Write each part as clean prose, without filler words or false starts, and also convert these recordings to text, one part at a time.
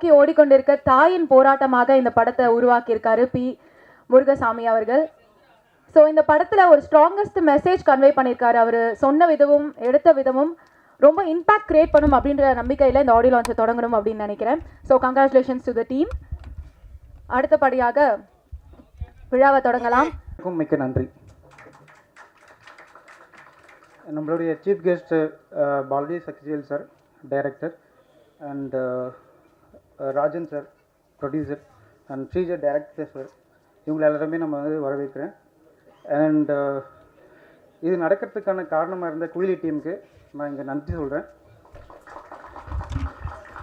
நோக்கி ஓடிக்கொண்டிருக்க தாயின் போராட்டமாக இந்த படத்தை உருவாக்கியிருக்காரு பி முருகசாமி அவர்கள். ஸோ இந்த படத்தில் ஒரு ஸ்ட்ராங்கஸ்ட் மெசேஜ் கன்வே பண்ணியிருக்காரு. அவர் சொன்ன விதமும் எடுத்த விதமும் ரொம்ப இம்பாக்ட் கிரியேட் பண்ணும் அப்படின்ற நம்பிக்கையில் இந்த ஆடியோ லான்ச்சை தொடங்கணும் அப்படின்னு நினைக்கிறேன். So congratulations to the team. அடுத்தபடியாக விழாவை தொடங்கலாம். மிக்க நன்றி. நம்மளுடைய chief guest Balaji Sakthivel sir director, and Rajan sir producer, and Srijar director sir, இவங்களை எல்லாருமே நம்ம வந்து வரவேற்கிறேன். அண்ட் இது நடக்கிறதுக்கான காரணமாக இருந்த குயிலி டீமுக்கு நான் இங்கே நன்றி சொல்கிறேன்.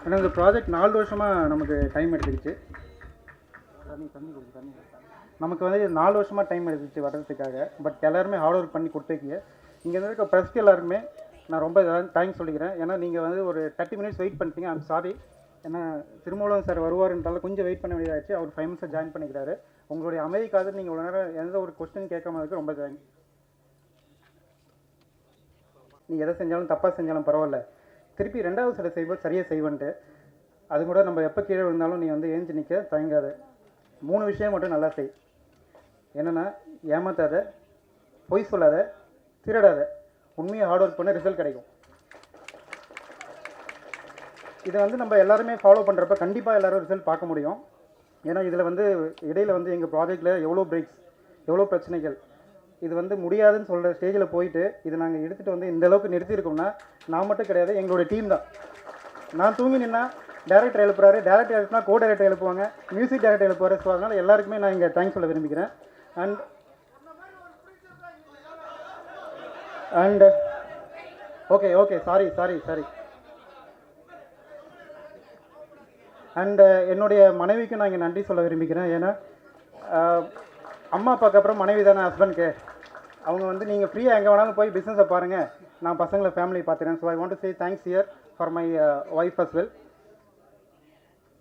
ஏன்னா இந்த ப்ராஜெக்ட் 4 வருஷமாக நமக்கு டைம் எடுத்துக்கிச்சு. நமக்கு வந்து 4 வருஷமாக டைம் எடுத்துச்சு வர்றதுக்காக. பட் எல்லாருமே ஹார்ட் ஒர்க் பண்ணி கொடுத்துருக்கீங்க. இங்கே இருக்க ப்ரெஸ்க்கு எல்லாருக்குமே நான் ரொம்ப தேங்க்ஸ் சொல்லிக்கிறேன். ஏன்னா நீங்கள் வந்து ஒரு 30 மினிட்ஸ் வெயிட் பண்ணிட்டீங்க. I'm sorry. ஏன்னா திருமூலம் சார் வருவாருன்றால கொஞ்சம் வெயிட் பண்ண வேண்டியதாச்சு. அவர் 5 மினிட்ஸை ஜாயின் பண்ணிக்கிறாரு. உங்களுடைய அமைதிக்காக நீங்கள் இவ்வளோ நேரம் எந்த ஒரு கொஸ்டின் கேட்காம இருக்கு ரொம்ப தேங்க்ஸ். நீங்கள் எதை செஞ்சாலும் தப்பாக செஞ்சாலும் பரவாயில்ல, திருப்பி 2வது சடை செய்வோம் சரியாக செய்வேன்ட்டு. அது கூட நம்ம எப்போ கீழே விழுந்தாலும் நீ வந்து ஏஞ்சி நிற்க தயங்காத. 3 விஷயம் மட்டும் நல்லா செய். என்னென்னா, ஏமாத்தாத, பொய் சொல்லாத, திருடாத. உண்மையை ஹார்ட் ஒர்க் பண்ண ரிசல்ட் கிடைக்கும். இதை வந்து நம்ம எல்லாருமே ஃபாலோ பண்ணுறப்ப கண்டிப்பாக எல்லோரும் ரிசல்ட் பார்க்க முடியும். ஏன்னா இதில் வந்து இடையில் வந்து எங்கள் ப்ராஜெக்டில் எவ்வளோ பிரேக்ஸ், எவ்வளோ பிரச்சனைகள், இது வந்து முடியாதுன்னு சொல்கிற ஸ்டேஜில் போயிட்டு இதை நாங்கள் எடுத்துகிட்டு வந்து இந்த அளவுக்கு நிறுத்தியிருக்கோம்னா நான் மட்டும் கிடையாது, எங்களுடைய டீம் தான். நான் தூங்கி நின்னா டேரக்டர் எழுப்புறாரு, டேரக்டர் எழுப்புனா கோ டேரக்டர் எழுப்புவாங்க, மியூசிக் டேரக்டர் எழுப்புவார். ஸோ அதனால் எல்லாருக்குமே நான் இங்கே தேங்க்ஸ் சொல்ல விரும்புகிறேன். And okay okay sorry sorry sorry and என்னுடைய மனைவிக்கு நான் இங்கே நன்றி சொல்ல விரும்புகிறேன். ஏன்னா அம்மா அப்பாவுக்கு அப்புறம் மனைவி தானே ஹஸ்பண்ட்க்கு. அவங்க வந்து நீங்கள் ஃப்ரீயாக எங்கே வேணாலும் போய் பிஸ்னஸை பாருங்கள், நான் பசங்களை ஃபேமிலி பார்த்துக்கிறேன். So I want to say thanks here for my wife as well.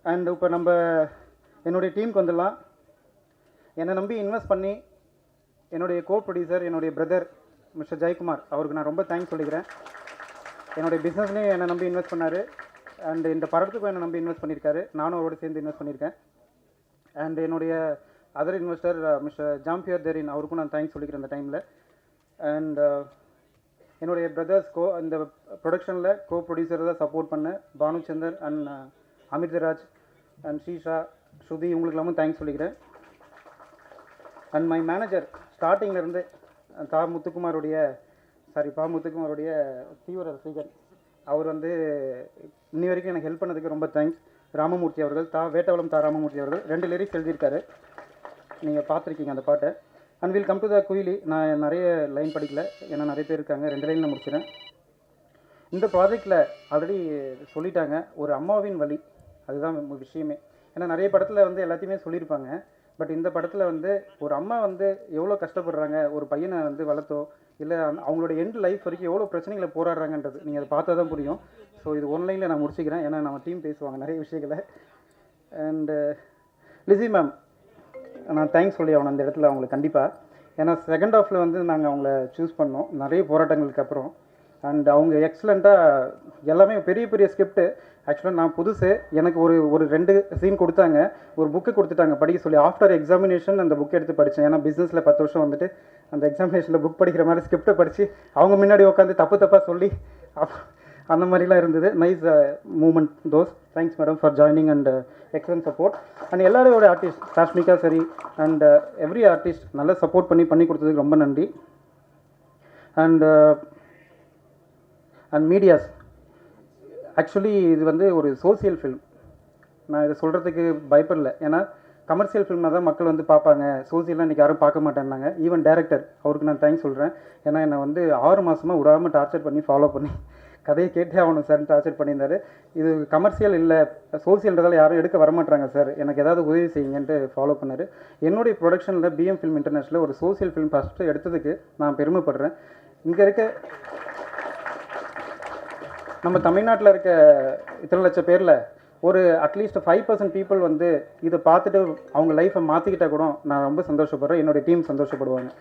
And இப்போ நம்ம என்னுடைய டீமுக்கு வந்துடலாம். என்னை நம்பி இன்வெஸ்ட் பண்ணி என்னுடைய கோ ப்ரொடியூசர், என்னுடைய பிரதர் மிஸ்டர் ஜெயக்குமார், அவருக்கு நான் ரொம்ப தேங்க்ஸ் சொல்லிக்கிறேன். என்னுடைய பிஸ்னஸ்லேயும் என்னை நம்பி இன்வெஸ்ட் பண்ணார். அண்ட் இந்த படத்துக்கும் என்னை நம்பி இன்வெஸ்ட் பண்ணியிருக்காரு. நானும் அவரோடு சேர்ந்து இன்வெஸ்ட் பண்ணியிருக்கேன். அண்ட் என்னுடைய அதர் இன்வெஸ்டர் மிஸ்டர் ஜாம்பியர் தேரின், அவருக்கும் நான் தேங்க்ஸ் சொல்லிக்கிறேன் இந்த டைமில். அண்ட் என்னுடைய பிரதர்ஸ் இந்த ப்ரொடக்ஷனில் கோ ப்ரொடியூசர் தான் சப்போர்ட் பண்ணேன், பானுச்சந்தர் அண்ட் அமிர்தராஜ் அண்ட் ஸ்ரீஷா, ஸ்ருதி, இவங்களுக்கெல்லாமும் தேங்க்ஸ் சொல்லிக்கிறேன். அண்ட் மை மேனேஜர் ஸ்டார்டிங்லேருந்து பா முத்துக்குமாருடைய தீவிர ரசிகர், அவர் வந்து இன்னி வரைக்கும் எனக்கு ஹெல்ப் பண்ணதுக்கு ரொம்ப தேங்க்ஸ். ராமமூர்த்தி அவர்கள், வேட்டவளம் ராமமூர்த்தி அவர்கள் 2 லிரிக்ஸ் எழுதியிருக்காரு, நீங்கள் பார்த்துருக்கீங்க அந்த பாட்டை. And will come to the Kuyili. நான் நிறைய லைன் படிக்கல, ஏன்னா நிறைய பேர் இருக்காங்க. 2 லைனில் முடிச்சிடறேன். இந்த ப்ராஜெக்டில் ஆல்ரெடி சொல்லிட்டாங்க, ஒரு அம்மாவின் வலி, அதுதான் விஷயமே. ஏன்னா நிறைய படத்தில் வந்து எல்லாத்தையுமே சொல்லியிருப்பாங்க. பட் இந்த படத்தில் வந்து ஒரு அம்மா வந்து எவ்வளோ கஷ்டப்படுறாங்க, ஒரு பையனை வந்து வளர்த்தோ இல்லை அவங்களோட எண்ட் லைஃப் வரைக்கும் எவ்வளோ பிரச்சனைகளை போராடுறாங்கன்றது நீங்கள் அதை பார்த்தா தான் புரியும். ஸோ இது ஒன்லைனில் நான் முடிச்சுக்கிறேன், ஏன்னா நம்ம டீம் பேசுவாங்க நிறைய விஷயங்களை. அண்டு லிஸி மேம், நான் தேங்க்ஸ் சொல்லி ஆகணும் அந்த இடத்துல அவங்களுக்கு கண்டிப்பாக. ஏன்னா செகண்ட் ஹாஃபில் வந்து நாங்கள் அவங்கள சூஸ் பண்ணோம் நிறைய போராட்டங்களுக்கு அப்புறம். அண்ட் அவங்க எக்ஸலண்ட்டாக எல்லாமே பெரிய பெரிய ஸ்கிரிப்ட்டு. ஆக்சுவலாக நான் புதுசு, எனக்கு ஒரு 2 சீன் கொடுத்தாங்க, ஒரு புக்கு கொடுத்துட்டாங்க படிக்க சொல்லி. ஆஃப்டர் எக்ஸாமினேஷன் அந்த புக் எடுத்து படித்தேன். ஏன்னா பிஸ்னஸில் 10 வருஷம் வந்துட்டு அந்த எக்ஸாமினேஷனில் புக் படிக்கிற மாதிரி ஸ்கிரிப்டை படித்து அவங்க முன்னாடி உட்காந்து தப்பாக சொல்லி அந்த மாதிரிலாம் இருந்தது. Nice moment those. Thanks madam for joining and excellent support. And எல்லாரோட ஆர்டிஸ்ட், காஷ்மிகா சரி அண்ட் எவ்ரி ஆர்டிஸ்ட் நல்லா சப்போர்ட் பண்ணி கொடுத்ததுக்கு ரொம்ப நன்றி. அண்ட் மீடியாஸ், ஆக்சுவலி இது வந்து ஒரு சோசியல் ஃபில்ம். நான் இதை சொல்கிறதுக்கு பயப்படல, ஏன்னா கமர்ஷியல் ஃபில்ம்னா தான் மக்கள் வந்து பார்ப்பாங்க, சோசியலாக இன்றைக்கி யாரும் பார்க்க மாட்டேன்னாங்க. ஈவன் டேரக்டர், அவருக்கு நான் தேங்க்ஸ் சொல்கிறேன். ஏன்னா என்னை வந்து 6 மாதமாக விடாமல் டார்ச்சர் பண்ணி ஃபாலோ பண்ணி கதையை கேட்டே ஆகணும் சார் டார்ச்சர் பண்ணியிருந்தார். இது கமர்ஷியல் இல்லை, சோசியல்ன்றதால் யாரும் எடுக்க வரமாட்டாங்க சார், எனக்கு ஏதாவது உதவி செய்யுங்கன்ட்டு ஃபாலோ பண்ணார். என்னுடைய ப்ரொடக்ஷனில் பிஎம் ஃபில்ம் இன்டர்நேஷனல் ஒரு சோசியல் ஃபில்ம் ஃபஸ்ட்டு எடுத்ததுக்கு நான் பெருமைப்படுறேன். இங்கே இருக்க நம்ம தமிழ்நாட்டில் இருக்க இத்தனை லட்சம் பேரில் ஒரு அட்லீஸ்ட் 5% பீப்புள் வந்து இதை பார்த்துட்டு அவங்க லைஃப்பை மாற்றிக்கிட்டால் கூட நான் ரொம்ப சந்தோஷப்படுறேன், என்னுடைய டீம் சந்தோஷப்படுவாங்க.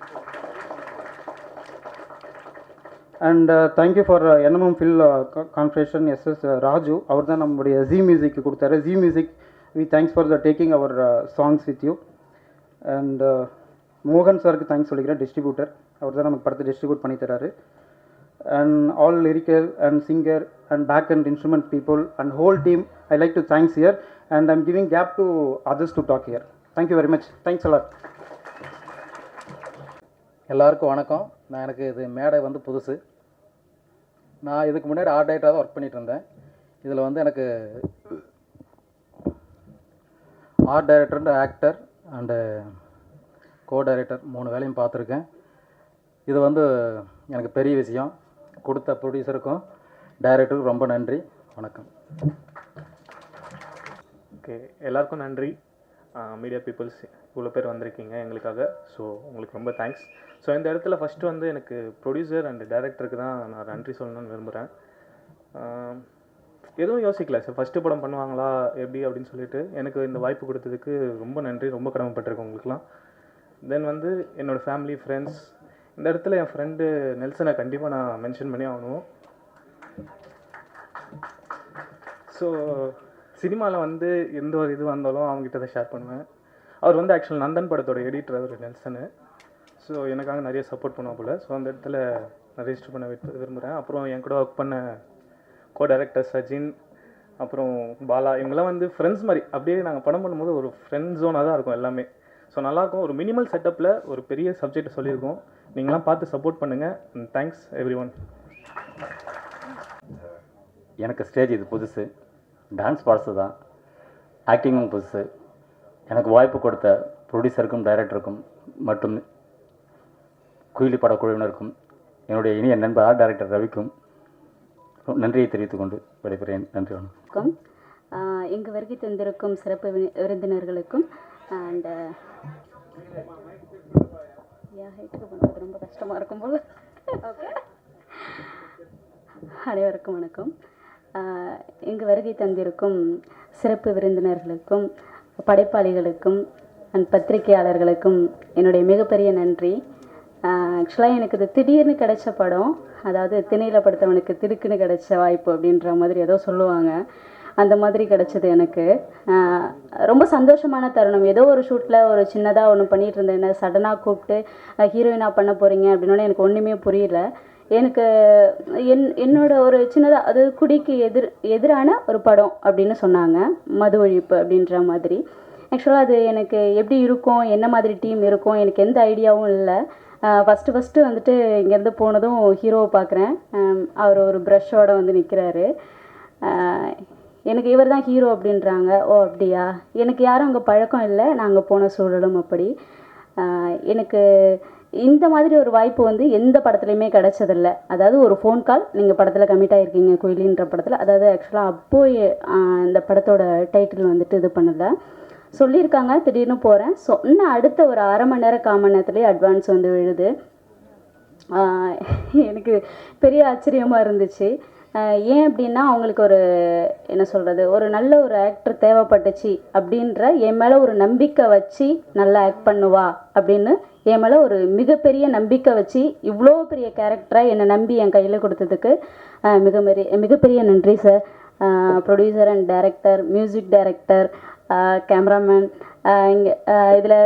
அண்ட் தேங்க்யூ ஃபார் என்எம்எம் ஃபில் கான்ஃபரேஷன் எஸ்எஸ் ராஜு அவர் தான் நம்முடைய ஜி மியூசிக்கு கொடுத்தாரு. G music we thanks for the taking our songs with you. And மோகன் சாருக்கு தேங்க்ஸ் சொல்லிக்கிறேன், டிஸ்ட்ரிபியூட்டர். அவர் தான் நமக்கு படத்தை டிஸ்ட்ரிபியூட் பண்ணி தராரு. And all lyrical and singer and back and instrument people and whole team I like to thanks here and I'm giving gap to others to talk here. Thank you very much. Thanks a lot. எல்லாருக்கும் வணக்கம். எனக்கு இது மேடை புதுசு. நான் இதுக்கு முன்னாடி art டைரக்டராக தான் ஒர்க் பண்ணிகிட்டு இருந்தேன். இதில் எனக்கு art director, actor and co director 3 வேலையும் பார்த்துருக்கேன். இது எனக்கு பெரிய விஷயம். கொடுத்த ப்ரொடியூசருக்கும் டைரக்டருக்கும் ரொம்ப நன்றி. வணக்கம். ஓகே, எல்லாருக்கும் நன்றி. மீடியா பீப்புள்ஸ் இவ்வளோ பேர் வந்திருக்கீங்க எங்களுக்காக. ஸோ உங்களுக்கு ரொம்ப தேங்க்ஸ். ஸோ இந்த இடத்துல ஃபஸ்ட்டு எனக்கு ப்ரொடியூசர் அண்ட் டைரக்டருக்கு தான் நான் நன்றி சொல்லணும்னு விரும்புகிறேன். எதுவும் யோசிக்கல சார், ஃபஸ்ட்டு படம் பண்ணுவாங்களா எப்படி அப்படின்னு சொல்லிட்டு எனக்கு இந்த வாய்ப்பு கொடுத்ததுக்கு ரொம்ப நன்றி, ரொம்ப கடமைப்பட்டிருக்கேன் உங்களுக்குலாம். தென் என்னோடய ஃபேமிலி, ஃப்ரெண்ட்ஸ். இந்த இடத்துல என் ஃப்ரெண்டு நெல்சனை கண்டிப்பாக நான் மென்ஷன் பண்ணி ஆகணும். ஸோ சினிமாவில் எந்த ஒரு இது வந்தாலும் அவங்ககிட்ட தான் ஷேர் பண்ணுவேன். அவர் ஆக்சுவல் நந்தன் படத்தோட எடிட்டர் அவர் நெல்சனு. ஸோ எனக்காக நிறைய சப்போர்ட் பண்ணுவோம் போல். ஸோ அந்த இடத்துல நான் ரெஜிஸ்டர் பண்ண விரும்புகிறேன். அப்புறம் என் கூட ஒர்க் பண்ண கோ டைரக்டர் சஜின், அப்புறம் பாலா, இவங்கெல்லாம் ஃப்ரெண்ட்ஸ் மாதிரி. அப்படியே நாங்கள் படம் பண்ணும்போது ஒரு ஃப்ரெண்ட் ஜோனாக தான் இருக்கும் எல்லாமே. ஸோ நல்லாயிருக்கும். ஒரு மினிமல் செட்டப்பில் ஒரு பெரிய சப்ஜெக்ட் சொல்லியிருக்கோம். நீங்களாம் பார்த்து சப்போர்ட் பண்ணுங்கள். Thanks every one. எனக்கு ஸ்டேஜ் இது புதுசு, டான்ஸ் பாடுறது தான், ஆக்டிங்கும் புதுசு. எனக்கு வாய்ப்பு கொடுத்த ப்ரொடியூசருக்கும் டைரக்டருக்கும் மற்றும் குயிலி படக்குழுவினருக்கும் என்னுடைய இனிய நண்பர் ஆர்ட் டைரக்டர் ரவிக்கும் நன்றியை தெரிவித்துக் கொண்டு விடைபெறுகிறேன். நன்றி. வணக்கம். இங்கு வருகை தந்திருக்கும் சிறப்பு விருந்தினர்களுக்கும் அண்ட் ஹைட்டுக்கு பண்ணுறது ரொம்ப கஷ்டமாக இருக்கும் போல். ஓகே, அனைவருக்கும் வணக்கம். இங்கு வருகை தந்திருக்கும் சிறப்பு விருந்தினர்களுக்கும் படைப்பாளிகளுக்கும் அண்ட் பத்திரிகையாளர்களுக்கும் என்னுடைய மிகப்பெரிய நன்றி. ஆக்சுவலாக எனக்கு இது திடீர்னு கிடைச்ச படம், அதாவது திணையில் படுத்தவனுக்கு திடுக்குன்னு கிடைச்ச வாய்ப்பு அப்படின்ற மாதிரி ஏதோ சொல்லுவாங்க. அந்த மாதிரி கிடச்சிது எனக்கு. ரொம்ப சந்தோஷமான தருணம். ஏதோ ஒரு ஷூட்டில் ஒரு சின்னதாக ஒன்று பண்ணிகிட்டு இருந்தேன். என்ன சடனாக கூப்பிட்டு ஹீரோயினாக பண்ண போகிறீங்க அப்படின்னோடனே எனக்கு ஒன்றுமே புரியல. எனக்கு என்னோட ஒரு சின்னதாக அது குடிக்கு எதிரான ஒரு படம் அப்படின்னு சொன்னாங்க, மது ஒழிப்பு அப்படின்ற மாதிரி. ஆக்சுவலாக அது எனக்கு எப்படி இருக்கும், என்ன மாதிரி டீம் இருக்கும், எனக்கு எந்த ஐடியாவும் இல்லை. ஃபஸ்ட்டு இங்கேருந்து போனதும் ஹீரோவை பார்க்குறேன். அவர் ஒரு ப்ரஷ்ஷோடு நிற்கிறாரு. எனக்கு இவர் தான் ஹீரோ அப்படின்றாங்க. ஓ அப்படியா. எனக்கு யாரும் அங்கே பழக்கம் இல்லை, நாங்கள் போன சூழலும் அப்படி. எனக்கு இந்த மாதிரி ஒரு வாய்ப்பு எந்த படத்துலையுமே கிடச்சதில்லை. அதாவது ஒரு ஃபோன் கால், நீங்கள் படத்தில் கமிட் ஆகிருக்கீங்க குயிலின்ற படத்தில். அதாவது ஆக்சுவலாக அப்போது இந்த படத்தோட டைட்டில் இது பண்ணலை, சொல்லியிருக்காங்க. திடீர்னு போகிறேன். சொன்ன அடுத்த ஒரு அரை மணி நேரம் 1/4 மணி நேரத்துலேயே அட்வான்ஸ் விழுது. எனக்கு பெரிய ஆச்சரியமாக இருந்துச்சு. ஏன் அப்படின்னா அவங்களுக்கு ஒரு என்ன சொல்கிறது, ஒரு நல்ல ஒரு ஆக்டர் தேவைப்பட்டுச்சு அப்படின்ற என் மேலே ஒரு நம்பிக்கை வச்சு நல்லா ஆக்ட் பண்ணுவா அப்படின்னு என் மேலே ஒரு மிகப்பெரிய நம்பிக்கை வச்சு இவ்வளோ பெரிய கேரக்டரை என்னை நம்பி என் கையில் கொடுத்ததுக்கு மிகப்பெரிய நன்றி sir. Producer and director, music director, cameraman. இங்கே இதில்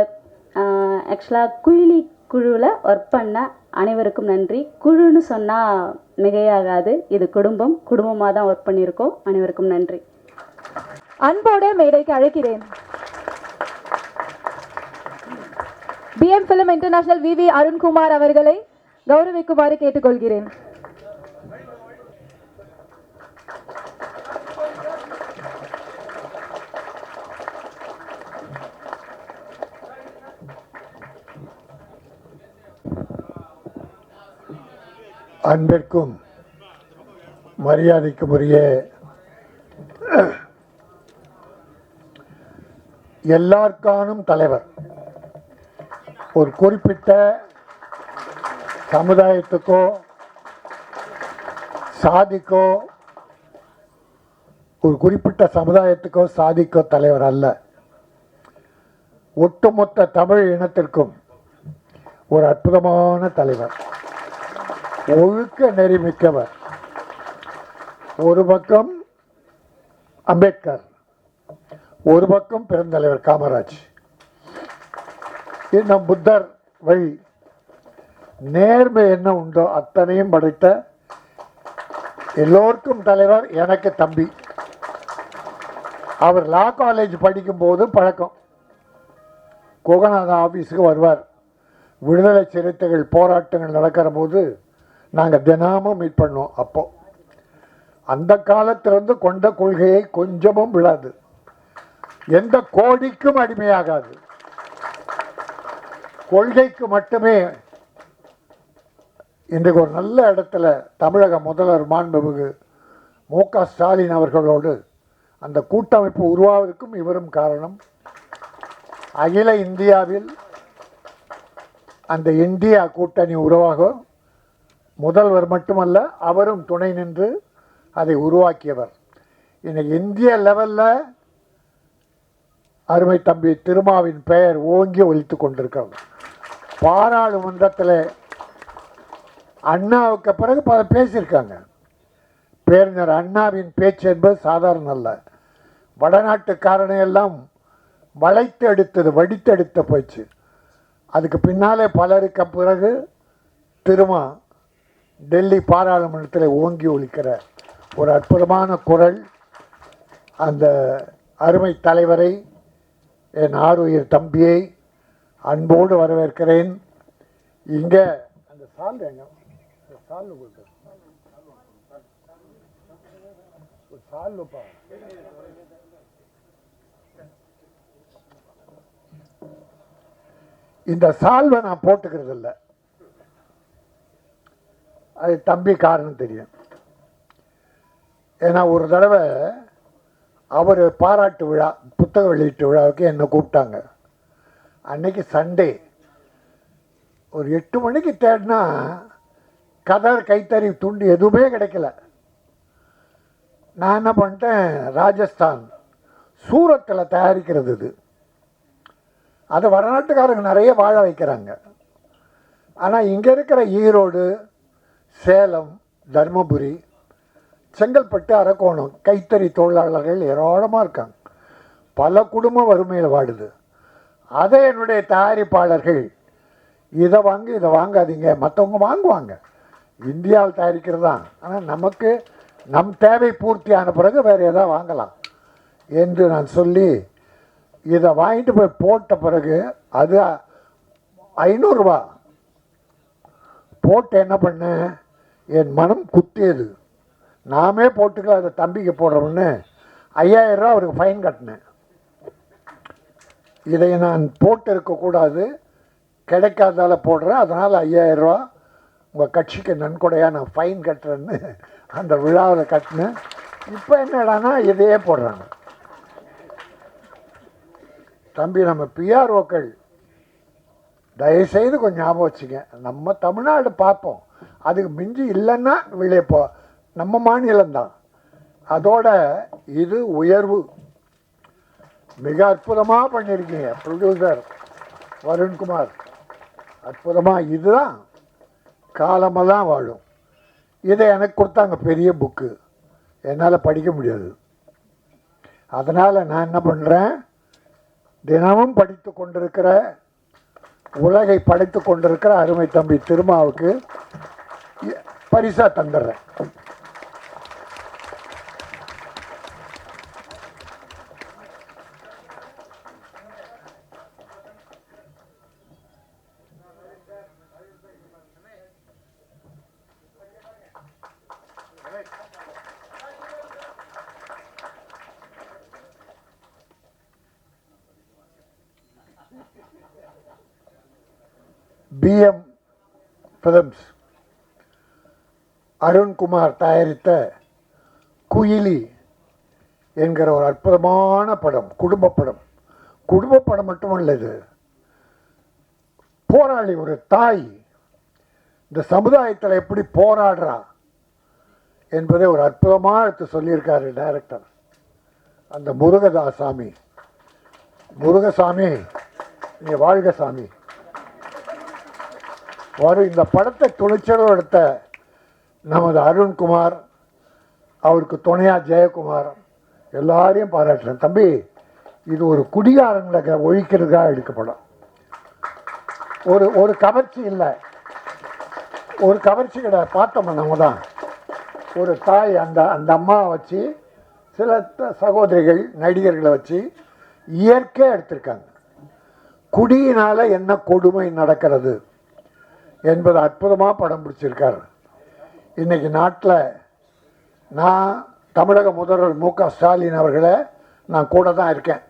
ஆக்சுவலாக குயிலி குழுவில் ஒர்க் பண்ண அனைவருக்கும் நன்றி. குழுன்னு சொன்னால் மிகையாகாது, இது குடும்பமாக தான் ஒர்க் பண்ணியிருக்கோம். அனைவருக்கும் நன்றி. அன்போடு மேடைக்கு அழைக்கிறேன் BM film international VV Arunkumar அவர்களை கௌரவிக்குமாறு கேட்டுக்கொள்கிறேன். அன்பிற்கும் மரியாதைக்கும் உரிய எல்லார்கானும் தலைவர், ஒரு குறிப்பிட்ட சமுதாயத்துக்கோ சாதிக்கோ, ஒரு குறிப்பிட்ட சமுதாயத்துக்கோ சாதிக்கோ தலைவர் அல்ல, ஒட்டுமொத்த தமிழ் இனத்திற்கும் ஒரு அற்புதமான தலைவர். ஒழுக்க நெறிமிக்கவர். ஒரு பக்கம் அம்பேத்கர், ஒரு பக்கம் பெருந்தலைவர் காமராஜ், இன்னும் புத்தர் வழி நேர்மை என்ன உண்டோ அத்தனையும் படைத்த எல்லோருக்கும் தலைவர் எனக்கு தம்பி. அவர் லா காலேஜ் படிக்கும்போது பழக்கம். கோகநாதன் ஆஃபீஸுக்கு வருவார். விடுதலை சிறுத்தைகள் போராட்டங்கள் நடக்கிற போது நாங்கள் தினமும் மீட் பண்ணோம். அப்போ அந்த காலத்திலிருந்து கொண்ட கொள்கையை கொஞ்சமும் விடாது, எந்த கோடிக்கும் அடிமையாகாது, கொள்கைக்கு மட்டுமே. இன்றைக்கு ஒரு நல்ல இடத்துல தமிழக முதல்வர் மாண்புமிகு மு.க. ஸ்டாலின் அவர்களோடு அந்த கூட்டமைப்பு உருவாவதற்கும் இவரும் காரணம். அகில இந்தியாவில் அந்த இந்தியா கூட்டணி உருவாக முதல்வர் மட்டுமல்ல, அவரும் துணை நின்று அதை உருவாக்கியவர். இன்னைக்கு இந்திய லெவலில் அருமை தம்பி திருமாவின் பெயர் ஓங்கி ஒலித்து கொண்டிருக்கிறது. பாராளுமன்றத்தில் அண்ணாவுக்கு பிறகு பல பேசியிருக்காங்க. பேரறிஞர் அண்ணாவின் பேச்சு என்பது சாதாரண அல்ல. வடநாட்டுக்காரனை எல்லாம் வளைத்து எடுத்தது, வடித்தெடுத்த போச்சு. அதுக்கு பின்னாலே பலருக்கு பிறகு திருமா டெல்லி பாராளுமன்றத்தில் ஓங்கி ஒலிக்கிற ஒரு அற்புதமான குரல். அந்த அருமை தலைவரை, என் ஆருயிர் தம்பியை அன்போடு வரவேற்கிறேன். இங்கே அந்த சால்வு எங்க சால்வு கொடுத்து சால்வுப்பா. இந்த சால்வை நான் போட்டுக்கிறது இல்லை, அது தம்பி காரணம் தெரியும். ஏன்னா ஒரு தடவை அவர் பாராட்டு விழா, புத்தக வெளியீட்டு விழாவுக்கு என்னை கூப்பிட்டாங்க. அன்னைக்கு சண்டே ஒரு 8 மணிக்கு தேடினா கதர் கைத்தறி துண்டு எதுவுமே கிடைக்கல. நான் என்ன பண்ணிட்டேன், ராஜஸ்தான் சூரத்தில் தயாரிக்கிறது இது, அது வடநாட்டுக்காரங்க நிறைய வாழ வைக்கிறாங்க. ஆனால் இங்கே இருக்கிற ஈரோடு, சேலம், தருமபுரி, செங்கல்பட்டு, அரக்கோணம் கைத்தறி தொழிலாளர்கள் ஏராளமாக இருக்காங்க. பல குடும்பம் வறுமையில் வாடுது. அதை என்னுடைய தயாரிப்பாளர்கள் இதை வாங்கி இதை வாங்காதீங்க, மற்றவங்க வாங்குவாங்க, இந்தியாவில் தயாரிக்கிறது தான், ஆனால் நமக்கு நம் தேவை பூர்த்தியான பிறகு வேறு எதாவது வாங்கலாம் என்று நான் சொல்லி இதை வாங்கிட்டு போய் போட்ட பிறகு அது 500 ரூபா போட்டு என்ன பண்ணேன், என் மனம் குத்தியது. நாமே போட்டுக்கலாம், அதை தம்பிக்கு போடுறோம்னு 5000 ரூபா அவருக்கு ஃபைன் கட்டினேன். இதை நான் போட்டு இருக்கக்கூடாது, கிடைக்காதால போடுறேன், அதனால் 5000 ரூபா உங்கள் கட்சிக்கு நன்கொடையாக நான் ஃபைன் கட்டுறேன்னு அந்த விழாவில் கட்டினேன். இப்போ என்னடானா இதையே போடுறாங்க. தம்பி, நம்ம பிஆர்ஓக்கள் தயவுசெய்து கொஞ்சம் ஞாபகம் வச்சுங்க. நம்ம தமிழ்நாடு பார்ப்போம், அதுக்கு மிஞ்சி இல்லைன்னா வெளியே போ, நம்ம மாநிலம்தான். அதோட இது உயர்வு. மிக அற்புதமாக பண்ணியிருக்கீங்க ப்ரொடியூசர் வருண்குமார், அற்புதமாக. இதுதான் காலமெல்லாம் வாழும். இதை எனக்கு கொடுத்தாங்க, பெரிய புக்கு, என்னால் படிக்க முடியாது. அதனால் நான் என்ன பண்ணுறேன், தினமும் படித்து கொண்டிருக்கிற, உலகை படைத்து கொண்டிருக்கிற அருமை தம்பி திருமாவுக்கு பரிசாக தந்துடுறேன். பிஎம் ஃபிலிம்ஸ் அருண்குமார் தயாரித்த குயிலி என்கிற ஒரு அற்புதமான படம், குடும்ப படம். குடும்ப படம் மட்டுமல்ல, இது போராளி, ஒரு தாய் இந்த சமுதாயத்தில் எப்படி போராடுறா என்பதை ஒரு அற்புதமாக எடுத்து சொல்லியிருக்காரு டைரக்டர் அந்த முருகதாசாமி. முருகசாமி, நீ வாழ்க சாமி. ஒரு இந்த படத்தை துணிச்சலோடு எடுத்த நமது அருண்குமார், அவருக்கு துணையாக ஜெயக்குமார், எல்லாரையும் பாராட்டுறேன். தம்பி, இது ஒரு குடிகாரங்களை ஒழிக்கிறதுக்காக எடுக்கப்படும். ஒரு கவர்ச்சி இல்லை, ஒரு கவர்ச்சி கிடையாது. பார்த்தோம் நம்ம தான் ஒரு தாய் அந்த அம்மாவை வச்சு சில சகோதரிகள் நடிகர்களை வச்சு இயற்கையாக எடுத்திருக்காங்க. குடியினால் என்ன கொடுமை நடக்கிறது என்பது அற்புதமாக படம் பிடிச்சிருக்கார். இன்றைக்கி நாட்டில் நான் தமிழக முதல்வர் மு.க.ஸ்டாலின் அவர்களை நான் கூட தான் இருக்கேன்.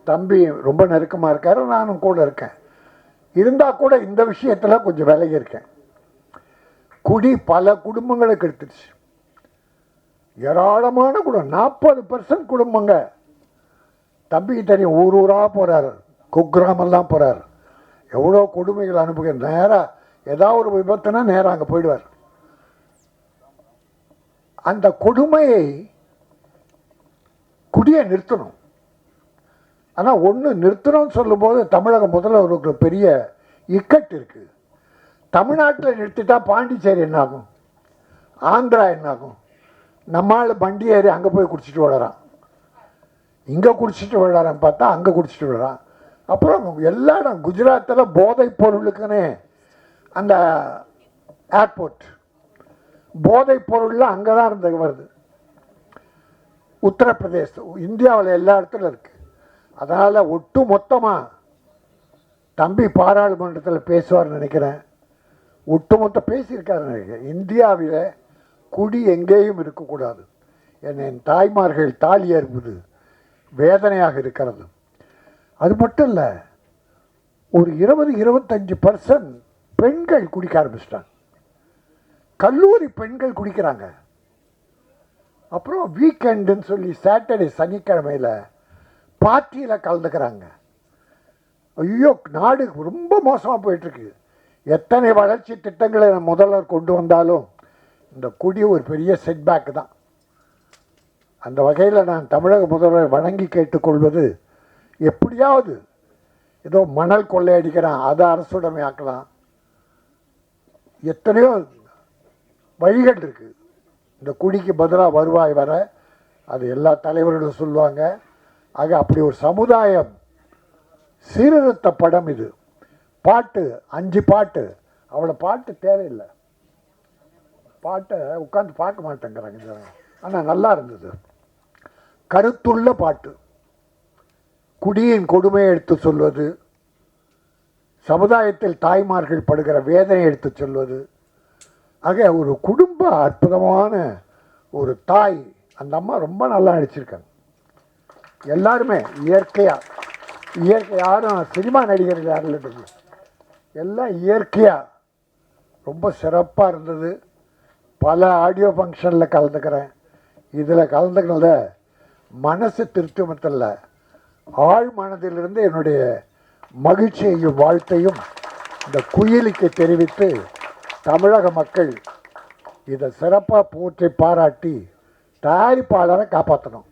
தம்பி ரொம்ப நெருக்கமாக இருக்கார், நானும் கூட இருக்கேன். இருந்தால் கூட இந்த விஷயத்தில் கொஞ்சம் விலகி இருக்கேன். குடி பல குடும்பங்களுக்கு எடுத்துருச்சு. ஏராளமான குடும்பம், 40% குடும்பங்க. தம்பிக்கு தெரியும், ஊர் ஊராக போகிறார், குக்கிராமெல்லாம் போகிறார், எவ்வளோ கொடுமைகள் அனுப்புகிற. நேராக ஏதாவது ஒரு விபத்துனா நேராக அங்கே போயிடுவார். அந்த கொடுமையை குடியை நிறுத்தணும். ஆனால் ஒன்று நிறுத்தணும்னு சொல்லும்போது தமிழக முதல்வருக்கு பெரிய இக்கட்டு இருக்குது. தமிழ்நாட்டில் நிறுத்திட்டா பாண்டிச்சேரி என்னாகும், ஆந்திரா என்னாகும்? நம்மால் வண்டி ஏறி அங்கே போய் குடிச்சிட்டு விடுறான், இங்கே குடிச்சிட்டு விடுறான்னு பார்த்தா அங்கே குடிச்சிட்டு விடுறான். அப்புறம் எல்லா இடம் குஜராத்தில் போதைப் பொருளுக்குன்னு அந்த ஏர்போர்ட், போதைப் பொருள்லாம் அங்கே தான் இருந்து வருது. உத்தரப்பிரதேசம், இந்தியாவில் எல்லா இடத்துலையும் இருக்குது. அதனால் ஒட்டு மொத்தமாக தம்பி பாராளுமன்றத்தில் பேசுவார்னு நினைக்கிறேன். ஒட்டுமொத்த பேசியிருக்காரு நினைக்கிறேன். இந்தியாவில் குடி எங்கேயும் இருக்கக்கூடாது. என் தாய்மார்கள் தாலி ஏற்பது வேதனையாக இருக்கிறது. அது மட்டும் இல்லை, ஒரு 20-25% பெண்கள் குடிக்க ஆரம்பிச்சிட்டாங்க. கல்லூரி பெண்கள் குடிக்கிறாங்க. அப்புறம் வீக்கெண்டுன்னு சொல்லி சாட்டர்டே சனிக்கிழமையில் பார்ட்டியில் கலந்துக்கிறாங்க. ஐயோ, நாடு ரொம்ப மோசமாக போயிட்டுருக்கு. எத்தனை வளர்ச்சி திட்டங்களை முதல்வர் கொண்டு வந்தாலும் இந்த குடி ஒரு பெரிய செட்பேக் தான். அந்த வகையில் நான் தமிழக முதல்வரை வணங்கி கேட்டுக்கொள்வது, எப்படியாவது ஏதோ மணல் கொள்ளையடிக்கிறான், அதை அரசுடைமை ஆக்கலாம். எத்தனையோ வழிகள் இருக்குது இந்த குடிக்கு பதிலாக வருவாய் வர. அது எல்லா தலைவர்களும் சொல்லுவாங்க. ஆக அப்படி ஒரு சமுதாயம் சீர்திருத்த படம் இது. பாட்டு 5 பாட்டு, அவ்வளோ பாட்டு தேவையில்லை. பாட்டை உட்காந்து பார்க்க மாட்டேங்கிறாங்க. ஆனால் நல்லா இருந்தது, கருத்துள்ள பாட்டு. குடியின் கொடுமையை எடுத்து சொல்வது, சமுதாயத்தில் தாய்மார்கள் படுகிற வேதனை எடுத்து சொல்வது. ஆக ஒரு குடும்ப அற்புதமான ஒரு தாய். அந்த அம்மா ரொம்ப நல்லா நடிச்சிருக்காங்க. எல்லாருமே இயற்கையாக, யாரும் சினிமா நடிகர்கள் யாரும் இல்லை, எல்லாம் இயற்கையாக ரொம்ப சிறப்பாக இருந்தது. பல ஆடியோ ஃபங்க்ஷனில் கலந்துக்கிறேன். இதில் கலந்துக்கிறத மனசு திருப்தி மட்டும் இல்லை, ஆழ் மனதிலிருந்து என்னுடைய மகிழ்ச்சியையும் வாழ்த்தையும் இந்த குயிலுக்கு தெரிவித்து, தமிழக மக்கள் இதை சிறப்பாக போற்றி பாராட்டி தயாரிப்பாளரை காப்பாற்றணும்.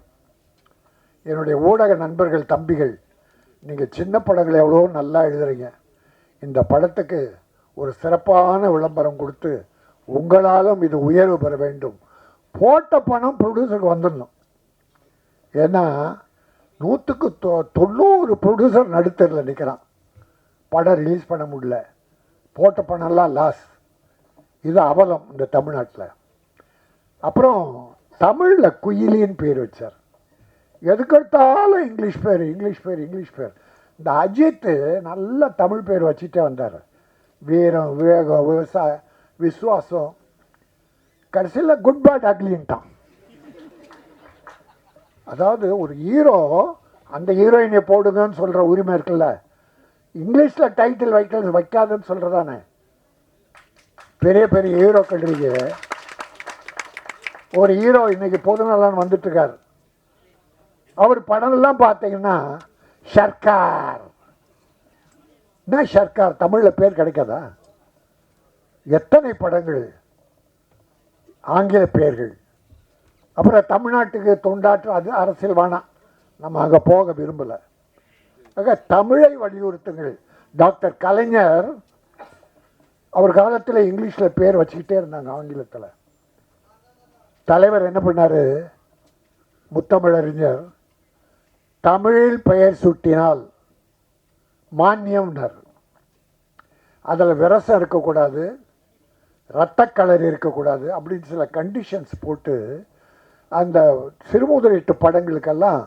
என்னுடைய ஊடக நண்பர்கள், தம்பிகள், நீங்கள் சின்ன படங்களை எவ்வளோ நல்லா எழுதுறீங்க. இந்த படத்துக்கு ஒரு சிறப்பான விளம்பரம் கொடுத்து உங்களாலும் இது உயர்வு பெற வேண்டும். போட்ட பணம் ப்ரொடியூசருக்கு வந்துடணும். ஏன்னா 100க்கு 90 ப்ரொடியூசர் நடுத்தரில் நிற்கிறான், படம் ரிலீஸ் பண்ண முடியல, போட்ட பணம்லாம் லாஸ். இது அவலம் இந்த தமிழ்நாட்டில். அப்புறம் தமிழில் குயிலின்னு பேர் வச்சார். எதுக்கெடுத்தாலும் இங்கிலீஷ் பேர். இந்த அஜித்து நல்ல தமிழ் பேர் வச்சுட்டே வந்தார். வீரம், விவேகம், விசுவாசம். கடைசியில் குட் பேட் அக்லின்ட்டான். அதாவது ஒரு ஹீரோ அந்த ஹீரோயினை போடுங்கன்னு சொல்கிற உரிமை இருக்குல்ல, இங்கிலீஷில் டைட்டில் வைக்காதுன்னு சொல்கிறதானே. பெரிய பெரிய ஹீரோக்கள் இருக்கு. ஒரு ஹீரோ இன்னைக்கு பொதுநலன் வந்துட்டுருக்கார். அவர் படம்லாம் பார்த்தீங்கன்னா சர்க்கார். என்ன சர்க்கார்? தமிழில் பேர் கிடைக்காதா? எத்தனை படங்கள் ஆங்கில பெயர்கள். அப்புறம் தமிழ்நாட்டுக்கு தொண்டாற்று, அது அரசியல் வேணாம், நம்ம அங்கே போக விரும்பலை. ஆக தமிழை வலியுறுத்துங்கள். டாக்டர் கலைஞர் அவர் காலத்தில் இங்கிலீஷில் பேர் வச்சுக்கிட்டே இருந்தாங்க, ஆங்கிலத்தில். தலைவர் என்ன பண்ணார், முத்தமிழறிஞர், தமிழில் பெயர் சூட்டினால் மானியம்னார். அதில் விரசம் இருக்கக்கூடாது, இரத்தக்கலர் இருக்கக்கூடாது அப்படின்னு சில கண்டிஷன்ஸ் போட்டு அந்த சிறுமுதலீட்டு படங்களுக்கெல்லாம்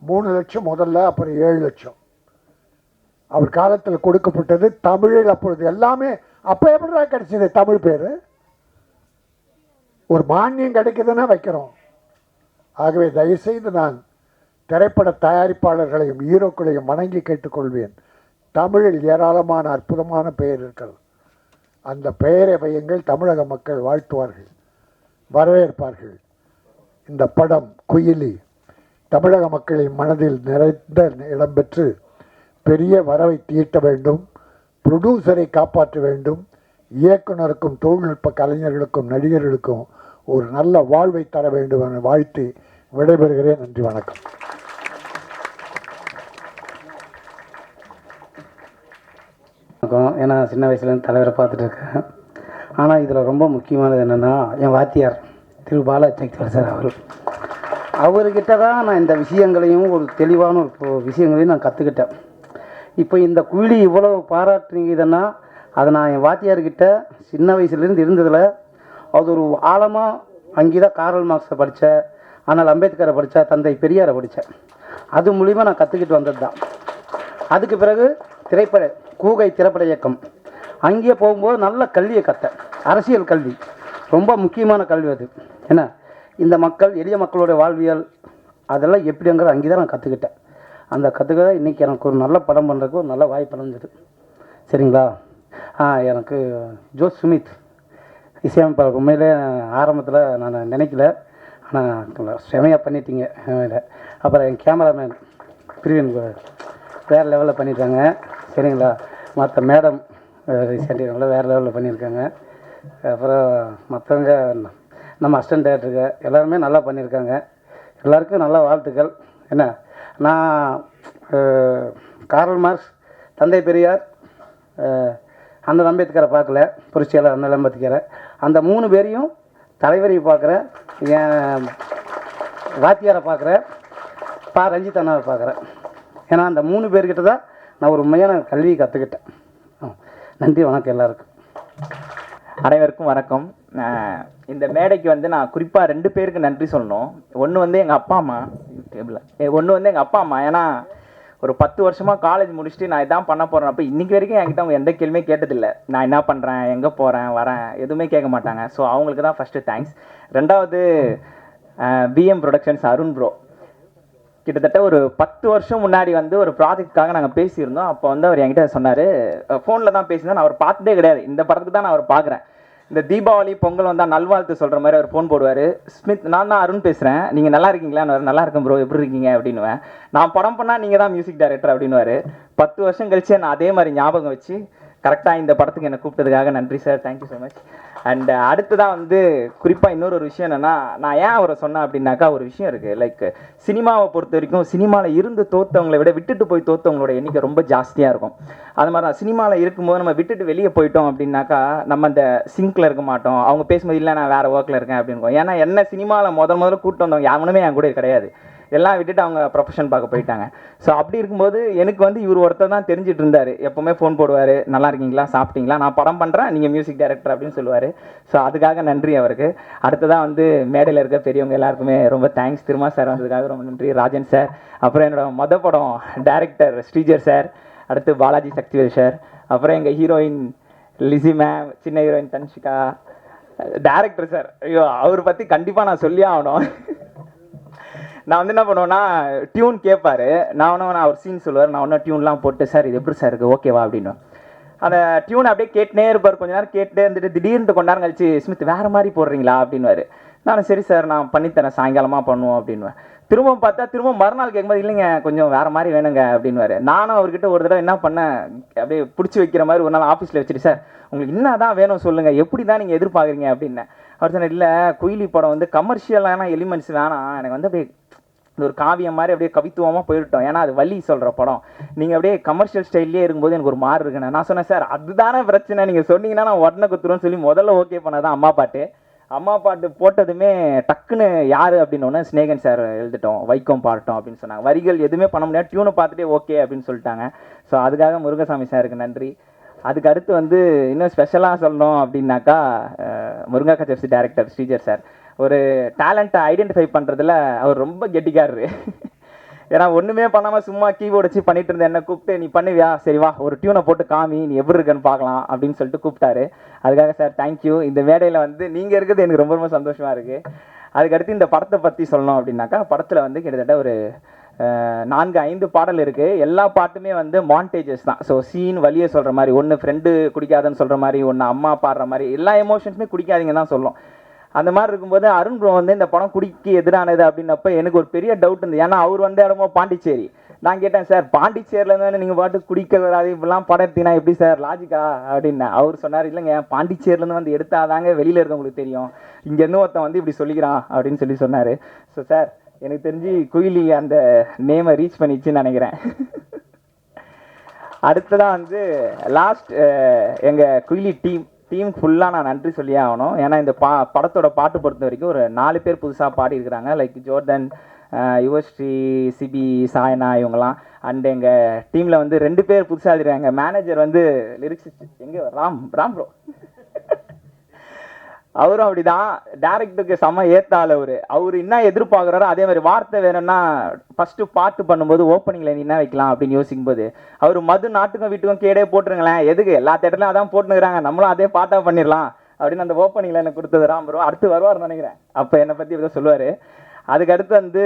3 லட்சம் முதல்ல, அப்புறம் 7 லட்சம் அவர் காலத்தில் கொடுக்கப்பட்டது. தமிழில் அப்பொழுது எல்லாமே அப்போ எப்படிதான் கிடைச்சது தமிழ் பேர்? ஒரு மானியம் கிடைக்குதுன்னா வைக்கிறோம். ஆகவே தயவுசெய்து நான் திரைப்பட தயாரிப்பாளர்களையும் ஹீரோக்களையும் வணங்கி கேட்டுக்கொள்வேன். தமிழில் ஏராளமான அற்புதமான பெயர் இருக்கிறது. அந்த பெயரை வையுங்கள், தமிழக மக்கள் வாழ்த்துவார்கள், வரவேற்பார்கள். இந்த படம் குயிலி தமிழக மக்களின் மனதில் நிறைந்த இடம் பெற்று பெரிய வரவை தீட்ட வேண்டும். ப்ரொடியூசரை காப்பாற்ற வேண்டும். இயக்குனருக்கும் தொழில்நுட்ப கலைஞர்களுக்கும் நடிகர்களுக்கும் ஒரு நல்ல வாழ்வை தர வேண்டும் என வாழ்த்தி விடைபெறுகிறேன். நன்றி, வணக்கம். வணக்கம். ஏன்னா சின்ன வயசுலேருந்து தலைவரை பார்த்துட்டு இருக்கேன். ஆனால் இதில் ரொம்ப முக்கியமானது என்னென்னா, என் வாத்தியார் திரு பாலசக்திவர் சார் அவர்கிட்ட தான் நான் இந்த விஷயங்களையும் ஒரு தெளிவான ஒரு விஷயங்களையும் நான் கற்றுக்கிட்டேன். இப்போ இந்த குயிலி இவ்வளோ பாராட்டுறீங்கன்னா அதை நான் என் வாத்தியார்கிட்ட சின்ன வயசுலேருந்து இருந்ததில் அது ஒரு ஆழமாக அங்கே தான் காரல் மார்க்ஸை படித்தேன், ஆனால் அம்பேத்கரை படித்தேன், தந்தை பெரியாரை படித்தேன். அது மூலிமா நான் கற்றுக்கிட்டு வந்தது தான். அதுக்கு பிறகு கூகை திரைப்பட இயக்கம் அங்கேயே போகும்போது நல்ல கல்வியை கற்றேன். அரசியல் கல்வி ரொம்ப முக்கியமான கல்வி அது. ஏன்னா இந்த மக்கள், எளிய மக்களுடைய வாழ்வியல் அதெல்லாம் எப்படிங்கிறது அங்கே தான் நான் கற்றுக்கிட்டேன். அந்த கற்றுக்க இன்றைக்கி எனக்கு ஒரு நல்ல படம் பண்ணுறதுக்கு ஒரு நல்ல வாய்ப்பு அமைஞ்சது. சரிங்களா? எனக்கு ஜோஸ் சுமித் இசையமைப்பாளர் உண்மையிலே ஆரம்பத்தில் நான் நினைக்கல, ஆனால் செமையாக பண்ணிட்டீங்க. அப்புறம் என் கேமராமேன் பிரிவின் வேறு லெவலில் பண்ணியிருக்காங்க. சரிங்களா? மற்ற மேடம் ரீசெண்டாக வேறு லெவலில் பண்ணியிருக்காங்க. அப்புறம் மற்றவங்க நம்ம அசிஸ்டன்ட் டைரக்டருக்கு எல்லாருமே நல்லா பண்ணியிருக்காங்க. எல்லாருக்கும் நல்ல வாழ்த்துக்கள். என்ன, நான் காரல் மார்க்ஸ், தந்தை பெரியார், அண்ணல் அம்பேத்கரை பார்க்கல, புரட்சியாளர் அண்ணல் அம்பேத்கரை, அந்த 3 பேரையும் தலைவரை பார்க்குறேன், என் வாத்தியாரை பார்க்குறேன், ரஞ்சித் அண்ணாவை பார்க்குறேன். ஏன்னா அந்த 3 பேர்கிட்ட தான் நான் ஒரு உண்மையான கல்வியை கற்றுக்கிட்டேன். நன்றி, வணக்கம் எல்லாருக்கும். அனைவருக்கும் வணக்கம். இந்த மேடைக்கு வந்து நான் குறிப்பாக 2 பேருக்கு நன்றி சொல்லணும். ஒன்று வந்து எங்கள் அப்பா அம்மா, ஏன்னா ஒரு 10 வருஷமாக காலேஜ் முடிச்சுட்டு நான் இதான் பண்ண போகிறேன். அப்போ இன்றைக்கி வரைக்கும் என்கிட்ட அவங்க எந்த கேள்வியுமே கேட்டதில்லை. நான் என்ன பண்ணுறேன், எங்கே போகிறேன், வரேன், எதுவுமே கேட்க மாட்டாங்க. ஸோ அவங்களுக்கு தான் ஃபஸ்ட்டு தேங்க்ஸ். 2வது பிஎம் ப்ரொடக்ஷன்ஸ் அருண் ப்ரோ. கிட்டத்தட்ட ஒரு 10 வருஷம் முன்னாடி வந்து ஒரு ப்ராஜெக்டுக்காக நாங்கள் பேசியிருந்தோம். அப்போ வந்து அவர் என்கிட்ட சொன்னார், ஃபோனில் தான் பேசியிருந்தேன், நான் அவர் பார்த்ததே கிடையாது. இந்த படத்துக்கு தான் நான் அவர் பார்க்குறேன். இந்த தீபாவளி பொங்கல் வந்தால் நல்வாழ்த்து சொல்கிற மாதிரி அவர் ஃபோன் போடுவார். ஸ்மித், நான் தான் அருண் பேசுகிறேன், நீங்கள் நல்லா இருக்கீங்களா? நல்லா இருக்கேன் ப்ரோ, எப்படி இருக்கீங்க அப்படின்னுவேன். நான் படம் பண்ணால் நீங்கள் தான் மியூசிக் டைரக்டர் அப்படின்னுவார். 10 வருஷம் கழிச்சு நான் அதே மாதிரி ஞாபகம் வச்சு கரெக்டாக இந்த படத்துக்கு என்னை கூப்பிட்டதுக்காக நன்றி sir, thank you so much. And அடுத்ததான் வந்து குறிப்பாக இன்னொரு விஷயம் என்னென்னா, நான் ஏன் அவரை சொன்னேன் அப்படின்னாக்கா, ஒரு விஷயம் இருக்குது. லைக் சினிமாவை பொறுத்த வரைக்கும் சினிமாவில் இருந்து தோற்றவங்களை விட விட்டுட்டு போய் தோற்றவங்களோட எண்ணிக்கை ரொம்ப ஜாஸ்தியாக இருக்கும். அது மாதிரி தான் சினிமாவில் இருக்கும்போது நம்ம விட்டுட்டு வெளியே போயிட்டோம் அப்படின்னாக்கா நம்ம அந்த சிங்கில் இருக்க மாட்டோம். அவங்க பேசும்போது இல்லை நான் வேறு ஒர்க்கில் இருக்கேன் அப்படின்னு. ஏன்னா என்ன சினிமாவில் முதல்ல கூப்பிட்டு வந்தவங்க யாருமே என் கூட கிடையாது, எல்லாம் விட்டுட்டு அவங்க ப்ரொஃபஷன் பார்க்க போயிட்டாங்க. ஸோ அப்படி இருக்கும்போது எனக்கு வந்து இவர் ஒருத்தர் தான் தெரிஞ்சிட்டு இருந்தார். எப்போவுமே ஃபோன் போடுவார், நல்லா இருக்கீங்களா, சாப்பிட்டீங்களா, நான் படம் பண்ணுறேன், நீங்கள் மியூசிக் டைரக்டர் அப்படின்னு சொல்லுவார். ஸோ அதுக்காக நன்றி அவருக்கு. அடுத்ததான் வந்து மேடையில் இருக்க பெரியவங்க எல்லாருக்குமே ரொம்ப தேங்க்ஸ். திருமா சார் வந்ததுக்காக ரொம்ப நன்றி. ராஜன் சார், அப்புறம் என்னோட படம் டைரக்டர் ஸ்ரீஜர் சார், அடுத்து பாலாஜி சக்திவேல் சார், அப்புறம் எங்கள் ஹீரோயின் லிசி மேம், சின்ன ஹீரோயின் தன்ஷிகா, டைரக்டர் சார், ஐயோ அவர் பற்றி கண்டிப்பாக நான் சொல்லி ஆகணும். நான் வந்து என்ன பண்ணுவேன்னா, டியூன் கேட்பார், நான் அவர் சீன் சொல்லுவார், நான் ஒன்றும் டியூன்லாம் போட்டு சார் இது எப்படி சார் இருக்குது ஓகேவா அப்படின்னு. அந்த டியூன் அப்படியே கேட்டுனே இருப்பார். கொஞ்ச நேரம் கேட்டே இருந்துட்டு திடீர்னு கொஞ்ச நேரம் கழிச்சு, ஸ்மித் வேறு மாதிரி போடுறீங்களா அப்படின்னுவார். நான் சரி சார் நான் பண்ணித்தரேன், சாயங்காலமாக பண்ணுவோம் அப்படின்னுவேன். திரும்ப பார்த்தா திரும்ப மறுநாள் கேட்கும்போது இல்லைங்க கொஞ்சம் வேறு மாதிரி வேணுங்க அப்படின்னுவார். நானும் அவர்கிட்ட ஒரு தடவை என்ன பண்ணேன், அப்படியே பிடிச்சி வைக்கிற மாதிரி ஒரு நாள் ஆஃபீஸில் வச்சுட்டு, சார் உங்களுக்கு என்ன தான் வேணும் சொல்லுங்கள், எப்படி தான் நீங்கள் எதிர்பார்க்குறீங்க அப்படின்னேன். அவர் சொன்னார், இல்லை குயிலி படம் வந்து கமர்ஷியலான எலிமெண்ட்ஸ் வேணாம், எனக்கு வந்து அப்படியே இந்த ஒரு காவியம் மாதிரி அப்படியே கவித்துவமாக போயிட்டோம், ஏன்னா அது வள்ளி சொல்கிற படம், நீங்கள் அப்படியே கமர்ஷியல் ஸ்டைல்லே இருக்கும்போது எனக்கு ஒரு மாறு இருக்குண்ணே. நான் சொன்னேன், சார் அதுதானே பிரச்சனை, நீங்கள் சொன்னீங்கன்னா நான் உடனே குத்துருன்னு சொல்லி முதல்ல ஓகே பண்ணாதான் அம்மா பாட்டு. அம்மா பாட்டு போட்டதுமே டக்குன்னு யார் அப்படின்னோடனே ஸ்நேகன் சார் எழுதிட்டோம், வைக்கம் பாடட்டும் அப்படின்னு சொன்னாங்க. வரிகள் எதுவுமே பண்ண முடியாது, டியூனை பார்த்துட்டே ஓகே அப்படின்னு சொல்லிட்டாங்க. ஸோ அதுக்காக முருகசாமி சாருக்கு நன்றி. அதுக்கு அடுத்து வந்து இன்னும் ஸ்பெஷலாக சொல்லணும் அப்படின்னாக்கா முருங்கக்கா செப்ஸ் டைரக்டர் ஸ்ரீஜர் சார். ஒரு டேலண்ட்டை ஐடென்டிஃபை பண்ணுறதுல அவர் ரொம்ப கெட்டிக்காரரு. ஏன்னா ஒன்றுமே பண்ணாமல் சும்மா கீபோர்டு வச்சு பண்ணிட்டு இருந்தேன். என்ன கூப்பிட்டு நீ பண்ணுவியா, சரி வா ஒரு டியூனை போட்டு காமி, நீ எப்படி இருக்குன்னு பார்க்கலாம் அப்படின்னு சொல்லிட்டு கூப்பிட்டாரு. அதுக்காக சார் தேங்க்யூ. இந்த மேடையில் வந்து நீங்கள் இருக்கிறது எனக்கு ரொம்ப ரொம்ப சந்தோஷமாக இருக்குது. அதுக்கடுத்து இந்த படத்தை பற்றி சொல்லணும் அப்படின்னாக்கா, படத்தில் வந்து கிட்டத்தட்ட ஒரு 4-5 பாடல் இருக்குது. எல்லா பாட்டுமே வந்து மாண்டேஜஸ் தான். ஸோ சீன் வழியை சொல்கிற மாதிரி, ஒன்று ஃப்ரெண்டு குடிக்காதன்னு சொல்கிற மாதிரி, ஒன்று அம்மா பாடுற மாதிரி, எல்லா எமோஷன்ஸுமே குடிக்காதீங்க தான் சொல்லும். அந்த மாதிரி இருக்கும்போது அருண் ப்ரோ வந்து இந்த படம் குடிக்கு எதிரானது அப்படின்னப்ப எனக்கு ஒரு பெரிய டவுட் இருந்தது. ஏன்னா அவர் வந்து இடமோ பாண்டிச்சேரி. நான் கேட்டேன், சார் பாண்டிச்சேரியிலேருந்து நீங்கள் பாட்டு குடிக்க வராது இப்படிலாம் படம் எடுத்தீங்கன்னா எப்படி சார் லாஜிக்கா அப்படின்னு. அவர் சொன்னார், இல்லைங்க பாண்டிச்சேரியிலேருந்து வந்து எடுத்தாதாங்க வெளியில் இருக்கவங்களுக்கு தெரியும், இங்கேருந்து ஒருத்தன் வந்து இப்படி சொல்லிக்கிறான் அப்படின்னு சொல்லி சொன்னார். ஸோ சார் எனக்கு தெரிஞ்சு குயிலி அந்த நேமை ரீச் பண்ணிச்சுன்னு நினைக்கிறேன். அடுத்ததான் வந்து லாஸ்ட் எங்கள் குயிலி டீம் ஃபுல்லாக நான் நன்றி சொல்லியே ஆகணும். ஏன்னா இந்த படத்தோட பாட்டு பொறுத்த வரைக்கும் ஒரு 4 பேர் புதுசாக பாடியிருக்கிறாங்க. லைக் ஜோர்டன், யுவஸ்ரீ, சிபி, சாயனா இவங்கலாம். அண்ட் எங்கள் டீமில் வந்து 2 பேர் புதுசாக எழுதுறாங்க. மேனேஜர் வந்து லிரிக்ஸ் எங்கே ராம் ப்ரோ, அவரும் அப்படிதான். டேரக்டருக்கு செம்ம ஏத்தாள் அவர் என்ன எதிர்பார்க்குறாரோ அதே மாதிரி. வார்த்தை வேணும்னா ஃபஸ்ட்டு பாட்டு பண்ணும்போது ஓப்பனிங்கில் நீ என்ன வைக்கலாம் அப்படின்னு யோசிக்கும்போது அவர் மது நாட்டுக்கும் வீட்டுக்கும் கேடே போட்டுருங்களேன், எதுக்கு எல்லா தேட்டர்லையும் அதான் போட்டுனுக்குறாங்க, நம்மளும் அதே பாட்டாக பண்ணிடலாம் அப்படின்னு அந்த ஓப்பனிங்கில் எனக்கு கொடுத்தது ராம் ப்ரோ. அடுத்து வருவார்னு நினைக்கிறேன், அப்போ என்னை பற்றி ஏதோ சொல்லுவார். அதுக்கடுத்து வந்து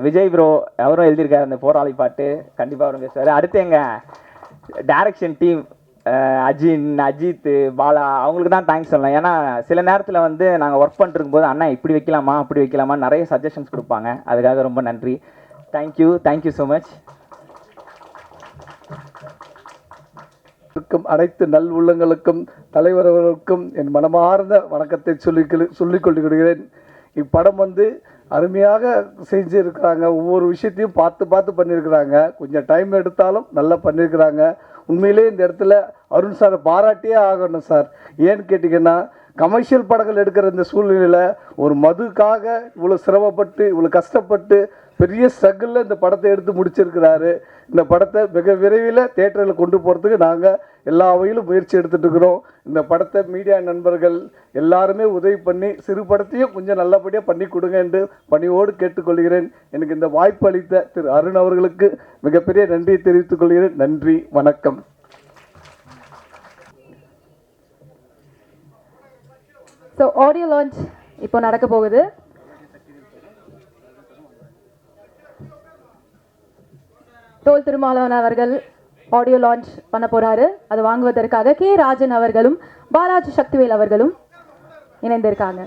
விஜய் ப்ரோ அவரும் எழுதியிருக்காரு அந்த போராளி பாட்டு, கண்டிப்பாக அவரும் பேசுவார். அடுத்து எங்கள் டைரக்ஷன் டீம் அஜித், பாலா, அவங்களுக்கு தான் தேங்க்ஸ் சொல்லலாம். ஏன்னா சில நேரத்தில் வந்து நாங்கள் ஒர்க் பண்ணிட்டு இருக்கும்போது அண்ணா இப்படி வைக்கலாமா அப்படி வைக்கலாமா நிறைய சஜஷன்ஸ் கொடுப்பாங்க. அதுக்காக ரொம்ப நன்றி. Thank you so much. அனைத்து நல் உள்ளங்களுக்கும் தலைவர் அவர்களுக்கும் என் மனமார்ந்த வணக்கத்தை சொல்லிக் கொள்கிறேன். இப்படம் வந்து அருமையாக செஞ்சுருக்கிறாங்க. ஒவ்வொரு விஷயத்தையும் பார்த்து பண்ணியிருக்கிறாங்க. கொஞ்சம் டைம் எடுத்தாலும் நல்லா பண்ணியிருக்கிறாங்க. உண்மையிலே இந்த இடத்துல அருண் சார் பாராட்டியே ஆகணும் சார். ஏன்னு கேட்டிங்கன்னா, கமர்ஷியல் படங்கள் எடுக்கிற இந்த சூழ்நிலையில் ஒரு மதுக்காக இவ்வளோ சிரமப்பட்டு இவ்வளோ கஷ்டப்பட்டு பெரிய ஸ்ட்ரகிளில் இந்த படத்தை எடுத்து முடிச்சிருக்கிறாரு. இந்த படத்தை மிக விரைவில் தேட்டரில் கொண்டு போகிறதுக்கு நாங்கள் எல்லா வகையிலும் முயற்சி எடுத்துகிட்டு இருக்கிறோம். இந்த படத்தை மீடியா நண்பர்கள் எல்லாருமே உதவி பண்ணி சிறு படத்தையும் கொஞ்சம் நல்லபடியாக பண்ணி கொடுங்க என்று பணியோடு கேட்டுக்கொள்கிறேன். எனக்கு இந்த வாய்ப்பு அளித்த திரு அருண் அவர்களுக்கு மிகப்பெரிய நன்றியை தெரிவித்துக் கொள்கிறேன். நன்றி, வணக்கம். ஸோ ஆடியோ லான்ச் இப்போ நடக்க போகுது. தோல் திருமாவளவன் அவர்கள் ஆடியோ லான்ச் பண்ண போறாரு. அது வாங்குவதற்காக கே ராஜன் அவர்களும் பாலாஜி சக்திவேல் அவர்களும் இணைந்திருக்காங்க.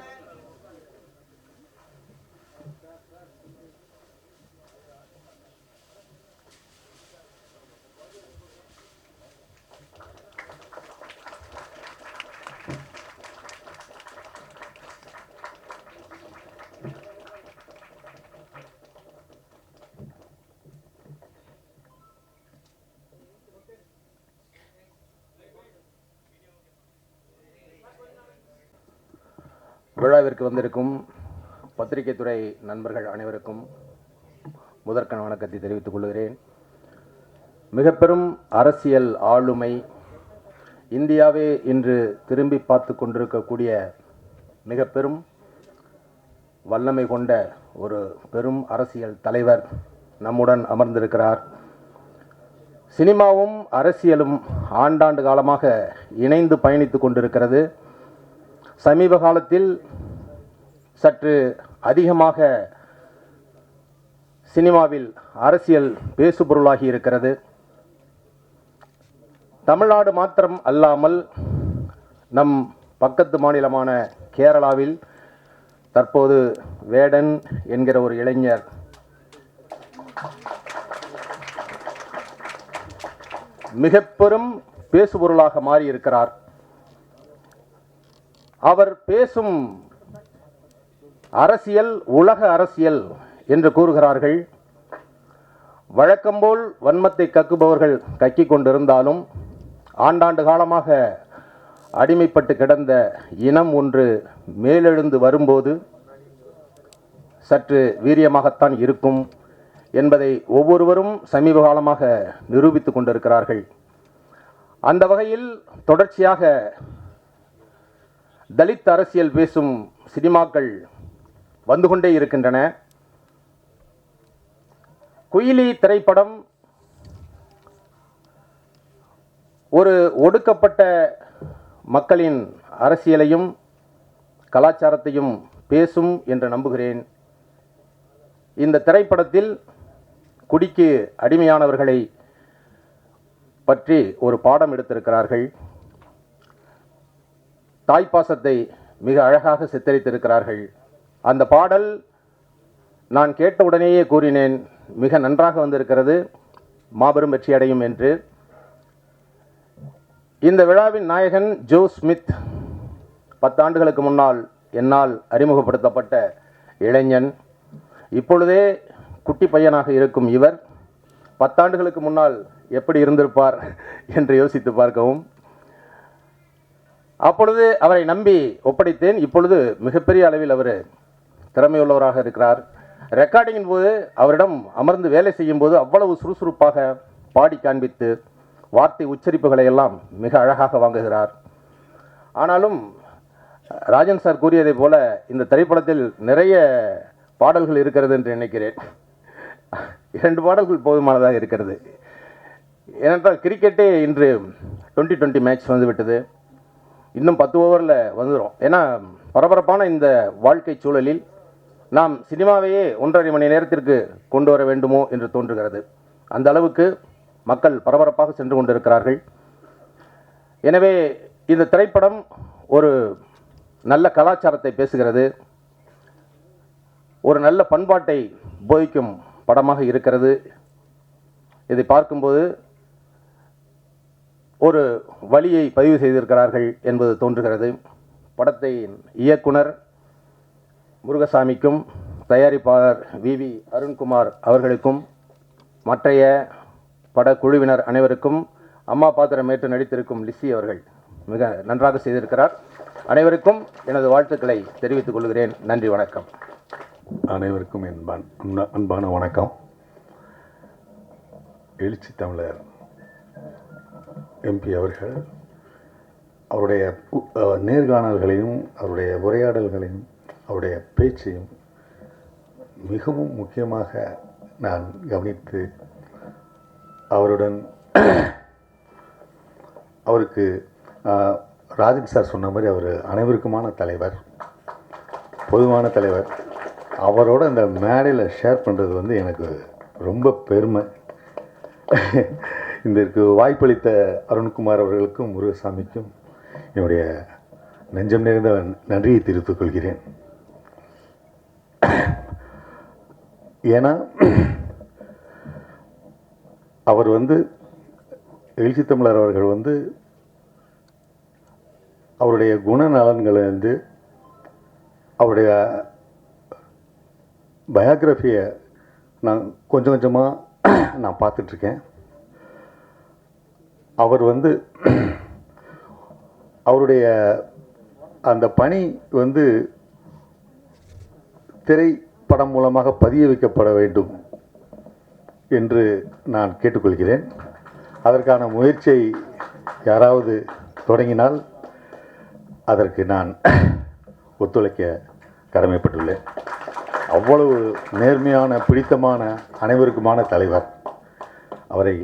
விழாவிற்கு வந்திருக்கும் பத்திரிகை துறை நண்பர்கள் அனைவருக்கும் முதற்கண் வணக்கத்தை தெரிவித்துக் கொள்கிறேன். மிக பெரும் அரசியல் ஆளுமை, இந்தியாவே இன்று திரும்பி பார்த்து கொண்டிருக்கக்கூடிய மிக பெரும் வல்லமை கொண்ட ஒரு பெரும் அரசியல் தலைவர் நம்முடன் அமர்ந்திருக்கிறார். சினிமாவும் அரசியலும் ஆண்டாண்டு காலமாக இணைந்து பயணித்து கொண்டிருக்கிறது. சமீப காலத்தில் சற்று அதிகமாக சினிமாவில் அரசியல் பேசுபொருளாகி இருக்கிறது. தமிழ்நாடு மாத்திரம் அல்லாமல் நம் பக்கத்து மாநிலமான கேரளாவில் தற்போது வேடன் என்கிற ஒரு இளைஞர் மிக பெரும் பேசுபொருளாக மாறியிருக்கிறார். அவர் பேசும் அரசியல் உலக அரசியல் என்று கூறுகிறார்கள். வழக்கம்போல் வன்மத்தை கக்குபவர்கள் கக்கிக் கொண்டிருந்தாலும் ஆண்டாண்டு காலமாக அடிமைப்பட்டு கிடந்த இனம் ஒன்று மேலெழுந்து வரும்போது சற்று வீரியமாகத்தான் இருக்கும் என்பதை ஒவ்வொருவரும் சமீப காலமாக நிரூபித்து கொண்டிருக்கிறார்கள். அந்த வகையில் தொடர்ச்சியாக தலித் அரசியல் பேசும் சினிமாக்கள் வந்து கொண்டே இருக்கின்றன. குயிலி திரைப்படம் ஒரு ஒடுக்கப்பட்ட மக்களின் அரசியலையும் கலாச்சாரத்தையும் பேசும் என்று நம்புகிறேன். இந்த திரைப்படத்தில் குடிக்கு அடிமையானவர்களை பற்றி ஒரு பாடம் எடுத்திருக்கிறார்கள். தாய்ப்பாசத்தை மிக அழகாக சித்தரித்திருக்கிறார்கள். அந்த பாடல் நான் கேட்டவுடனேயே கூறினேன், மிக நன்றாக வந்திருக்கிறது, மாபெரும் வெற்றி அடையும் என்று. இந்த விழாவின் நாயகன் ஜோ ஸ்மித் 10 ஆண்டுகளுக்கு முன்னால் என்னால் அறிமுகப்படுத்தப்பட்ட இளைஞன். இப்பொழுதே குட்டி பையனாக இருக்கும் இவர் 10 ஆண்டுகளுக்கு முன்னால் எப்படி இருந்திருப்பார் என்று யோசித்து பார்க்கவும். அப்பொழுது அவரை நம்பி ஒப்படைத்தேன். இப்பொழுது மிகப்பெரிய அளவில் அவர் திறமையுள்ளவராக இருக்கிறார். ரெக்கார்டிங்கின் போது அவரிடம் அமர்ந்து வேலை செய்யும் போது அவ்வளவு சுறுசுறுப்பாக பாடி காண்பித்து வார்த்தை உச்சரிப்புகளை எல்லாம் மிக அழகாக வாங்குகிறார். ஆனாலும் ராஜன் சார் கூறியதை போல இந்த திரைப்படத்தில் நிறைய பாடல்கள் இருக்கிறது என்று நினைக்கிறேன். 2 பாடல்கள் போதுமானதாக இருக்கிறது. ஏனென்றால் கிரிக்கெட்டே இன்று 2020 மேட்ச் வந்துவிட்டது. இன்னும் 10 ஓவரில் வந்துடும். ஏன்னா பரபரப்பான இந்த வாழ்க்கை சூழலில் நாம் சினிமாவையே 1.5 மணி நேரத்திற்கு கொண்டு வர வேண்டுமோ என்று தோன்றுகிறது. அந்த அளவுக்கு மக்கள் பரபரப்பாக சென்று கொண்டிருக்கிறார்கள். எனவே இந்த திரைப்படம் ஒரு நல்ல கலாச்சாரத்தை பேசுகிறது, ஒரு நல்ல பண்பாட்டை போதிக்கும் படமாக இருக்கிறது. இதை பார்க்கும்போது ஒரு வழியை பதிவு செய்திருக்கிறார்கள் என்பது தோன்றுகிறது. படத்தை இயக்குனர் முருகசாமிக்கும் தயாரிப்பாளர் வி அருண்குமார் அவர்களுக்கும் மற்றைய படக்குழுவினர் அனைவருக்கும், அம்மா பாத்திரம் ஏற்று நடித்திருக்கும் லிசி அவர்கள் மிக நன்றாக செய்திருக்கிறார். அனைவருக்கும் எனது வாழ்த்துக்களை தெரிவித்துக் கொள்கிறேன். நன்றி, வணக்கம். அனைவருக்கும் அன்பான வணக்கம். எழுச்சி தமிழர் எம்பி அவர்கள் அவருடைய நேர்காணல்களையும் அவருடைய உரையாடல்களையும் அவருடைய பேச்சையும் மிகவும் முக்கியமாக நான் கவனித்து அவருடன் அவருக்கு ராஜன் சார் சொன்ன மாதிரி அவர் அனைவருக்குமான தலைவர், பொதுவான தலைவர். அவரோட இந்த மேடையில் ஷேர் பண்ணுறது வந்து எனக்கு ரொம்ப பெருமை. இதற்கு வாய்ப்பளித்த அருண்குமார் அவர்களுக்கும் முருகசாமிக்கும் என்னுடைய நெஞ்சம் நிறைந்த நன்றியை தெரிவித்துக் கொள்கிறேன். ஏன்னா அவர் வந்து எழுச்சி தமிழர் அவர்கள் வந்து அவருடைய குணநலன்களை வந்து அவருடைய பயோகிராஃபியை நான் கொஞ்சம் கொஞ்சமாக நான் பார்த்துட்ருக்கேன். அவர் வந்து அவருடைய அந்த பணி வந்து திரைப்படம் மூலமாக பதிய வைக்கப்பட வேண்டும் என்று நான் கேட்டுக்கொள்கிறேன். அதற்கான முயற்சியை யாராவது தொடங்கினால் அதற்கு நான் ஒத்துழைக்க கடமைப்பட்டுள்ளேன். அவ்வளவு நேர்மையான, பிடித்தமான, அனைவருக்குமான தலைவர். அவரை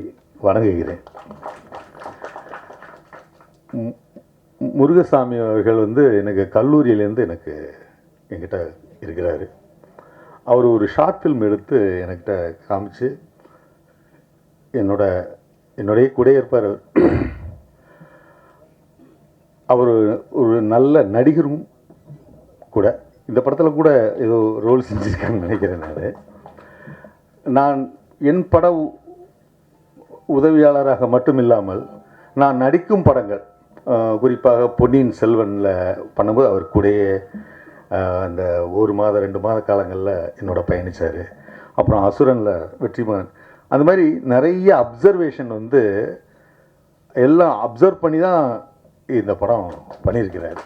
வணங்குகிறேன். முருகசாமி அவர்கள் வந்து எனக்கு கல்லூரியிலேருந்து என்கிட்ட இருக்கிறார். அவர் ஒரு ஷார்ட் ஃபில்ம் எடுத்து என்கிட்ட காமிச்சு என்னுடைய கூட இருப்பார். அவர் ஒரு நல்ல நடிகரும் கூட. இந்த படத்தில் கூட ஏதோ ரோல் செஞ்சுருக்காங்கன்னு நினைக்கிறேன். நான் என் பட உதவியாளராக மட்டும் இல்லாமல் நான் நடிக்கும் படங்கள், குறிப்பாக பொன்னியின் செல்வனில் பண்ணும்போது அவர் கூடயே அந்த 1 மாத 2 மாத காலங்களில் என்னோட பயணித்தார். அப்புறம் அசுரனில் வெற்றிமாறன். அந்த மாதிரி நிறைய அப்சர்வேஷன் வந்து எல்லாம் அப்சர்வ் பண்ணி தான் இந்த படம் பண்ணியிருக்கிறார்.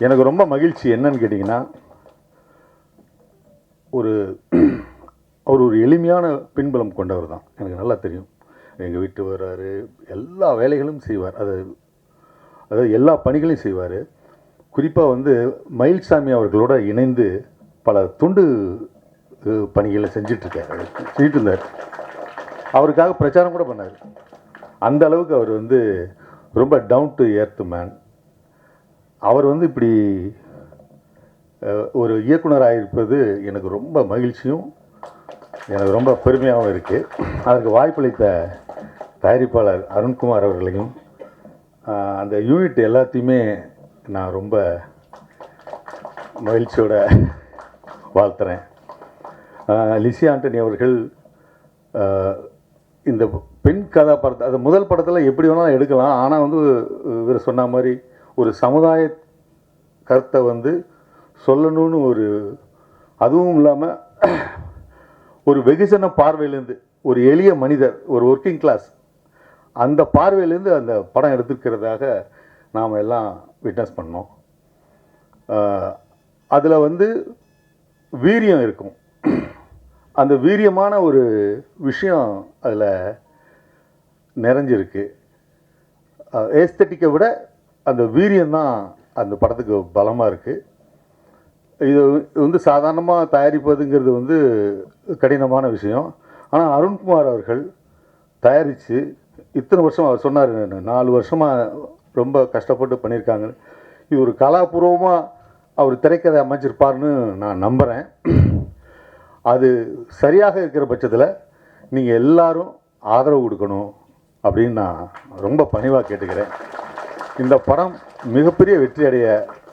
எனக்கு ரொம்ப மகிழ்ச்சி என்னன்னு கேட்டிங்கன்னா, அவர் ஒரு எளிமையான பின்புலம் கொண்டவர் தான், எனக்கு நல்லா தெரியும். எங்கள் வீட்டு வர்றாரு, எல்லா வேலைகளும் செய்வார், அதாவது எல்லா பணிகளையும் செய்வார். குறிப்பாக வந்து மயில்சாமி அவர்களோட இணைந்து பல துண்டு பணிகளை செஞ்சிட்டு இருந்தார். அவருக்காக பிரச்சாரம் கூட பண்ணார். அந்த அளவுக்கு அவர் வந்து ரொம்ப டவுன் டு எர்த் மேன். அவர் வந்து இப்படி ஒரு இயக்குனராக இருப்பது எனக்கு ரொம்ப மகிழ்ச்சியும் எனக்கு ரொம்ப பெருமையாகவும் இருக்குது. அதற்கு வாய்ப்பளித்த தயாரிப்பாளர் அருண்குமார் அவர்களையும் அந்த யூனிட் எல்லாத்தையுமே நான் ரொம்ப மகிழ்ச்சியோட வாழ்த்துறேன். லிசி ஆண்டனி அவர்கள் இந்த பெண் கதாபாத்திரத்தை அது முதல் படத்தில் எப்படி வேணாலும் எடுக்கலாம். ஆனால் வந்து இவர் சொன்ன மாதிரி ஒரு சமுதாய கருத்தை வந்து சொல்லணும்னு அதுவும் இல்லாமல் ஒரு வெகுஜன பார்வையிலேருந்து ஒரு எளிய மனிதர், ஒரு ஒர்க்கிங் கிளாஸ், அந்த பார்வையிலேருந்து அந்த படம் எடுத்துருக்கிறதாக நாம் எல்லாம் விட்னஸ் பண்ணோம். அதில் வந்து வீரியம் இருக்கும். அந்த வீரியமான ஒரு விஷயம் அதில் நிறைஞ்சிருக்கு. ஏஸ்தட்டிக்கை விட அந்த வீரியம்தான் அந்த படத்துக்கு பலமாக இருக்குது. இது வந்து சாதாரணமாக தயாரிப்பதுங்கிறது வந்து கடினமான விஷயம். ஆனால் அருண்குமார் அவர்கள் தயாரித்து இத்தனை வருஷம், அவர் சொன்னார் 4 வருஷமாக ரொம்ப கஷ்டப்பட்டு பண்ணியிருக்காங்க. இது ஒரு கலாபூர்வமாக அவர் திரைக்கதை அமைச்சிருப்பார்னு நான் நம்புகிறேன். அது சரியாக இருக்கிற பட்சத்தில் நீங்கள் எல்லாரும் ஆதரவு கொடுக்கணும் அப்படின்னு நான் ரொம்ப பணிவாக கேட்டுக்கிறேன். இந்த படம் மிகப்பெரிய வெற்றி அடைய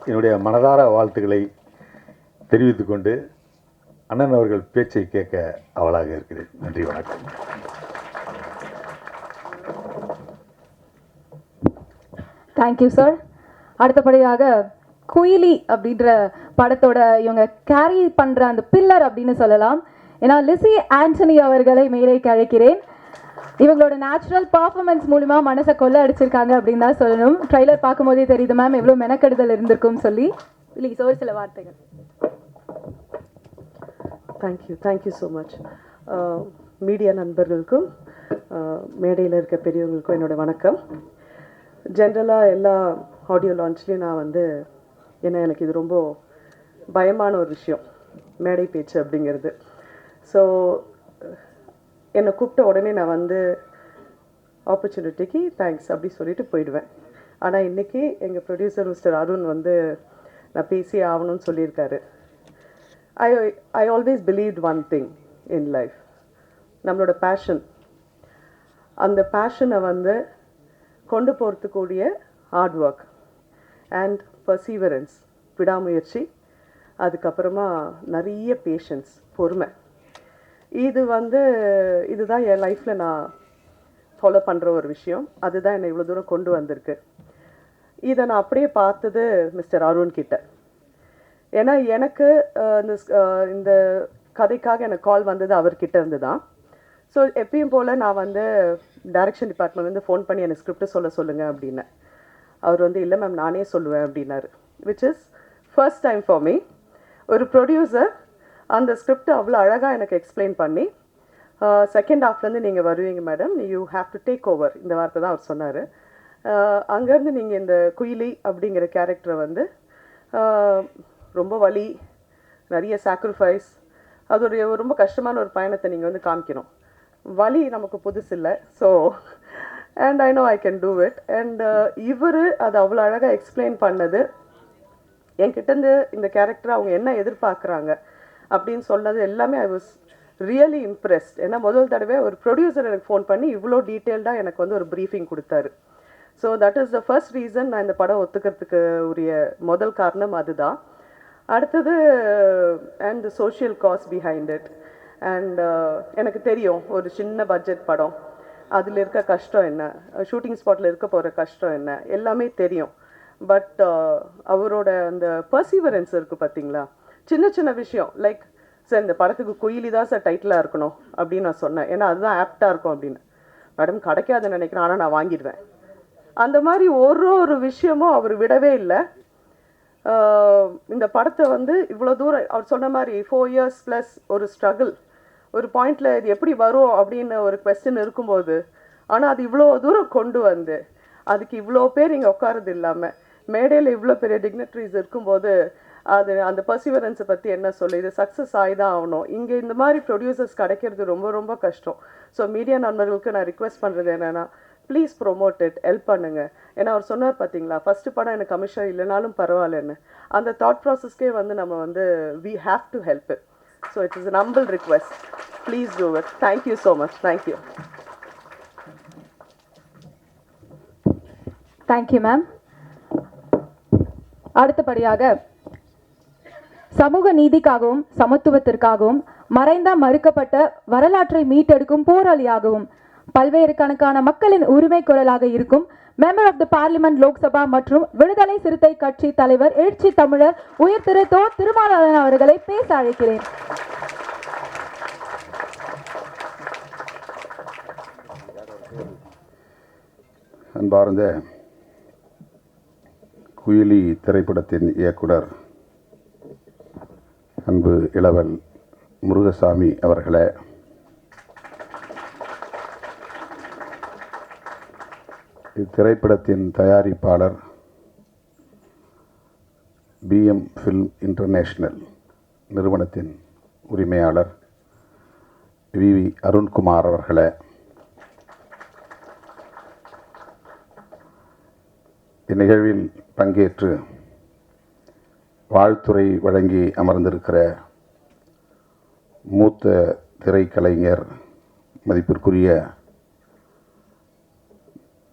என்னுடைய மனதார வாழ்த்துக்களை தெரிவித்துக்கொண்டு அண்ணன் அவர்கள் பேச்சை கேட்க அவளாக இருக்கிறேன். நன்றி, வணக்கம். Thank you sir. அடுத்தபடியாக குயிலி அப்படின்ற படத்தோட இவங்க கேரி பண்ணுற அந்த பில்லர் அப்படின்னு சொல்லலாம். ஏன்னா லிசி ஆண்டனி அவர்களை மேலே அழைக்கிறேன். இவங்களோட நேச்சுரல் பர்ஃபார்மன்ஸ் மூலிமா மனசை கொள்ள அடிச்சிருக்காங்க அப்படின்னு தான் சொல்லணும். ட்ரைலர் பார்க்கும்போதே தெரியுது மேம் எவ்வளோ மெனக்கெடுதல் இருந்திருக்கும் சொல்லி. ப்ளீஸ் ஒரு சில வார்த்தைகள். Thank you so much. மீடியா நண்பர்களுக்கும் மேடையில் இருக்க பெரியவங்களுக்கும் என்னோடய வணக்கம். ஜென்ரலாக எல்லா ஆடியோ லான்ச்லேயும் நான் வந்து எனக்கு இது ரொம்ப பயமான ஒரு விஷயம், மேடை பேச்சு அப்படிங்கிறது. ஸோ என்னை கூப்பிட்ட உடனே நான் வந்து ஆப்பர்ச்சுனிட்டிக்கு தேங்க்ஸ் அப்படி சொல்லிட்டு போயிடுவேன். ஆனால் இன்றைக்கி எங்கள் ப்ரொடியூசர் மிஸ்டர் அருண் வந்து நான் பேசி ஆகணும்னு சொல்லியிருக்காரு. I always believed one thing in life, நம்மளோட பேஷன், அந்த பேஷனை வந்து கொண்டு போகிறதுக்கூடிய ஹார்ட் ஒர்க் அண்ட் பர்சீவரன்ஸ், விடாமுயற்சி, அதுக்கப்புறமா நிறைய பேஷன்ஸ், பொறுமை, இதுதான் என் லைஃப்பில் நான் ஃபாலோ பண்ணுற ஒரு விஷயம். அதுதான் என்னை இவ்வளோ தூரம் கொண்டு வந்திருக்கு. இதை நான் அப்படியே பார்த்தது மிஸ்டர் அருண் கிட்ட. ஏன்னா எனக்கு இந்த கதைக்காக எனக்கு கால் வந்தது அவர்கிட்ட இருந்து தான். ஸோ எப்பயும் போல் நான் வந்து டைரக்ஷன் டிபார்ட்மெண்ட்லேருந்து ஃபோன் பண்ணி எனக்கு ஸ்கிரிப்ட் சொல்லுங்கள் அப்படின்னு. அவர் வந்து இல்லை மேம் நானே சொல்லுவேன் அப்படின்னாரு. Which is first time for me. ஒரு ப்ரொடியூசர் அந்த ஸ்கிரிப்ட் அவ்வளோ அழகாக எனக்கு எக்ஸ்பிளைன் பண்ணி செகண்ட் ஹாஃப்லேருந்து நீங்கள் வருவீங்க madam, you have to take over, இந்த வார்த்தை தான் அவர் சொன்னார். அங்கேருந்து நீங்கள் இந்த குயிலி அப்படிங்கிற கேரக்டரை வந்து ரொம்ப வலி, நிறைய சாக்ரிஃபைஸ், அதோடைய ரொம்ப கஷ்டமான ஒரு பயணத்தை நீங்கள் வந்து காமிக்கணும். வலி நமக்கு புதுசு இல்லை. So and I know I can do it. And இவர் அது அவ்வளோ அழகாக எக்ஸ்பிளைன் பண்ணது, என்கிட்டேருந்து இந்த கேரக்டரை அவங்க என்ன எதிர்பார்க்குறாங்க அப்படின்னு சொன்னது எல்லாமே ஐ வாஸ் ரியலி இம்ப்ரெஸ்ட். ஏன்னா முதல் தடவை ஒரு ப்ரொடியூசர் எனக்கு ஃபோன் பண்ணி இவ்வளோ டீட்டெயில்டாக எனக்கு வந்து ஒரு ப்ரீஃபிங் கொடுத்தாரு. So that is the first reason நான் இந்த படம் ஒத்துக்கிறதுக்கு உரிய முதல் காரணம் அதுதான். அடுத்தது and the social cos behind it. And எனக்கு தெரியும் ஒரு சின்ன பட்ஜெட் படம், அதில் இருக்க கஷ்டம் என்ன, ஷூட்டிங் ஸ்பாட்டில் இருக்க போகிற கஷ்டம் என்ன, எல்லாமே தெரியும். பட் அவரோட அந்த பர்சீவரன்ஸ் இருக்குது பார்த்தீங்களா, சின்ன சின்ன விஷயம் லைக் சார் இந்த படத்துக்கு குயிலி தான் சார் டைட்டிலாக இருக்கணும் அப்படின்னு நான் சொன்னேன். ஏன்னா அதுதான் ஆப்டாக இருக்கும் அப்படின்னு. மேடம் கிடைக்காதுன்னு நினைக்கிறேன், ஆனால் நான் வாங்கிடுவேன். அந்த மாதிரி ஒரு விஷயமும் அவர் விடவே இல்லை. இந்த படத்தை வந்து இவ்வளோ தூரம் அவர் சொன்ன மாதிரி 4 years ப்ளஸ் ஒரு ஸ்ட்ரகிள், ஒரு பாயிண்டில் இது எப்படி வரும் அப்படின்னு ஒரு கொஸ்டின் இருக்கும்போது, ஆனால் அது இவ்வளோ தூரம் கொண்டு வந்து அதுக்கு இவ்வளோ பேர் இங்கே உட்காரது இல்லாமல் மேடையில் இவ்வளோ பெரிய டிக்னிட்ரிஸ் இருக்கும்போது அது அந்த பர்சிவரன்ஸை பற்றி என்ன சொல்லு, இது சக்ஸஸ் ஆகி தான் ஆகணும். இங்கே இந்த மாதிரி ப்ரொடியூசர்ஸ் கிடைக்கிறது ரொம்ப ரொம்ப கஷ்டம். ஸோ மீடியா நண்பர்களுக்கு நான் ரிக்வெஸ்ட் பண்ணுறது என்னென்னா, ப்ளீஸ் ப்ரொமோட் இட், ஹெல்ப் பண்ணுங்கள். ஏன்னா அவர் சொன்னார் பார்த்தீங்களா, ஃபஸ்ட்டு படம் எனக்கு கமிஷன் இல்லைனாலும் பரவாயில்லன்னு. அந்த தாட் ப்ராசஸ்க்கே வந்து நம்ம வந்து we have to help it. So it is an humble request. Please do it. Thank you so much. Thank you. Thank you ma'am. அடுத்தபடியாக சமூக நீதிக்காகவும் சமத்துவத்திற்காகவும் மறைந்த மறுக்கப்பட்ட வரலாற்றை மீட்டெடுக்கும் போராளியாகவும் பல்வேறு கணக்கான மக்களின் உரிமை குரலாக இருக்கும் member of the parliament Lok Sabha மற்றும் விடுதலை சிறுத்தை கட்சி தலைவர் எழுச்சி தமிழர் உயர் திரு தோ. திருமாவளவன் அவர்களை பேச அழைக்கிறேன். அன்பார்ந்த குயிலி திரைப்படத்தின் இயக்குனர் அன்பு இளவல் முருகசாமி அவர்களே, இத்திரைப்படத்தின் தயாரிப்பாளர் BM ஃபில்ம் இன்டர்நேஷனல் நிறுவனத்தின் உரிமையாளர் VV அருண்குமார் அவர்களே, இந்நிகழ்வில் பங்கேற்று வாழ்த்துரை வழங்கி அமர்ந்திருக்கிற மூத்த திரைக்கலைஞர் மதிப்பிற்குரிய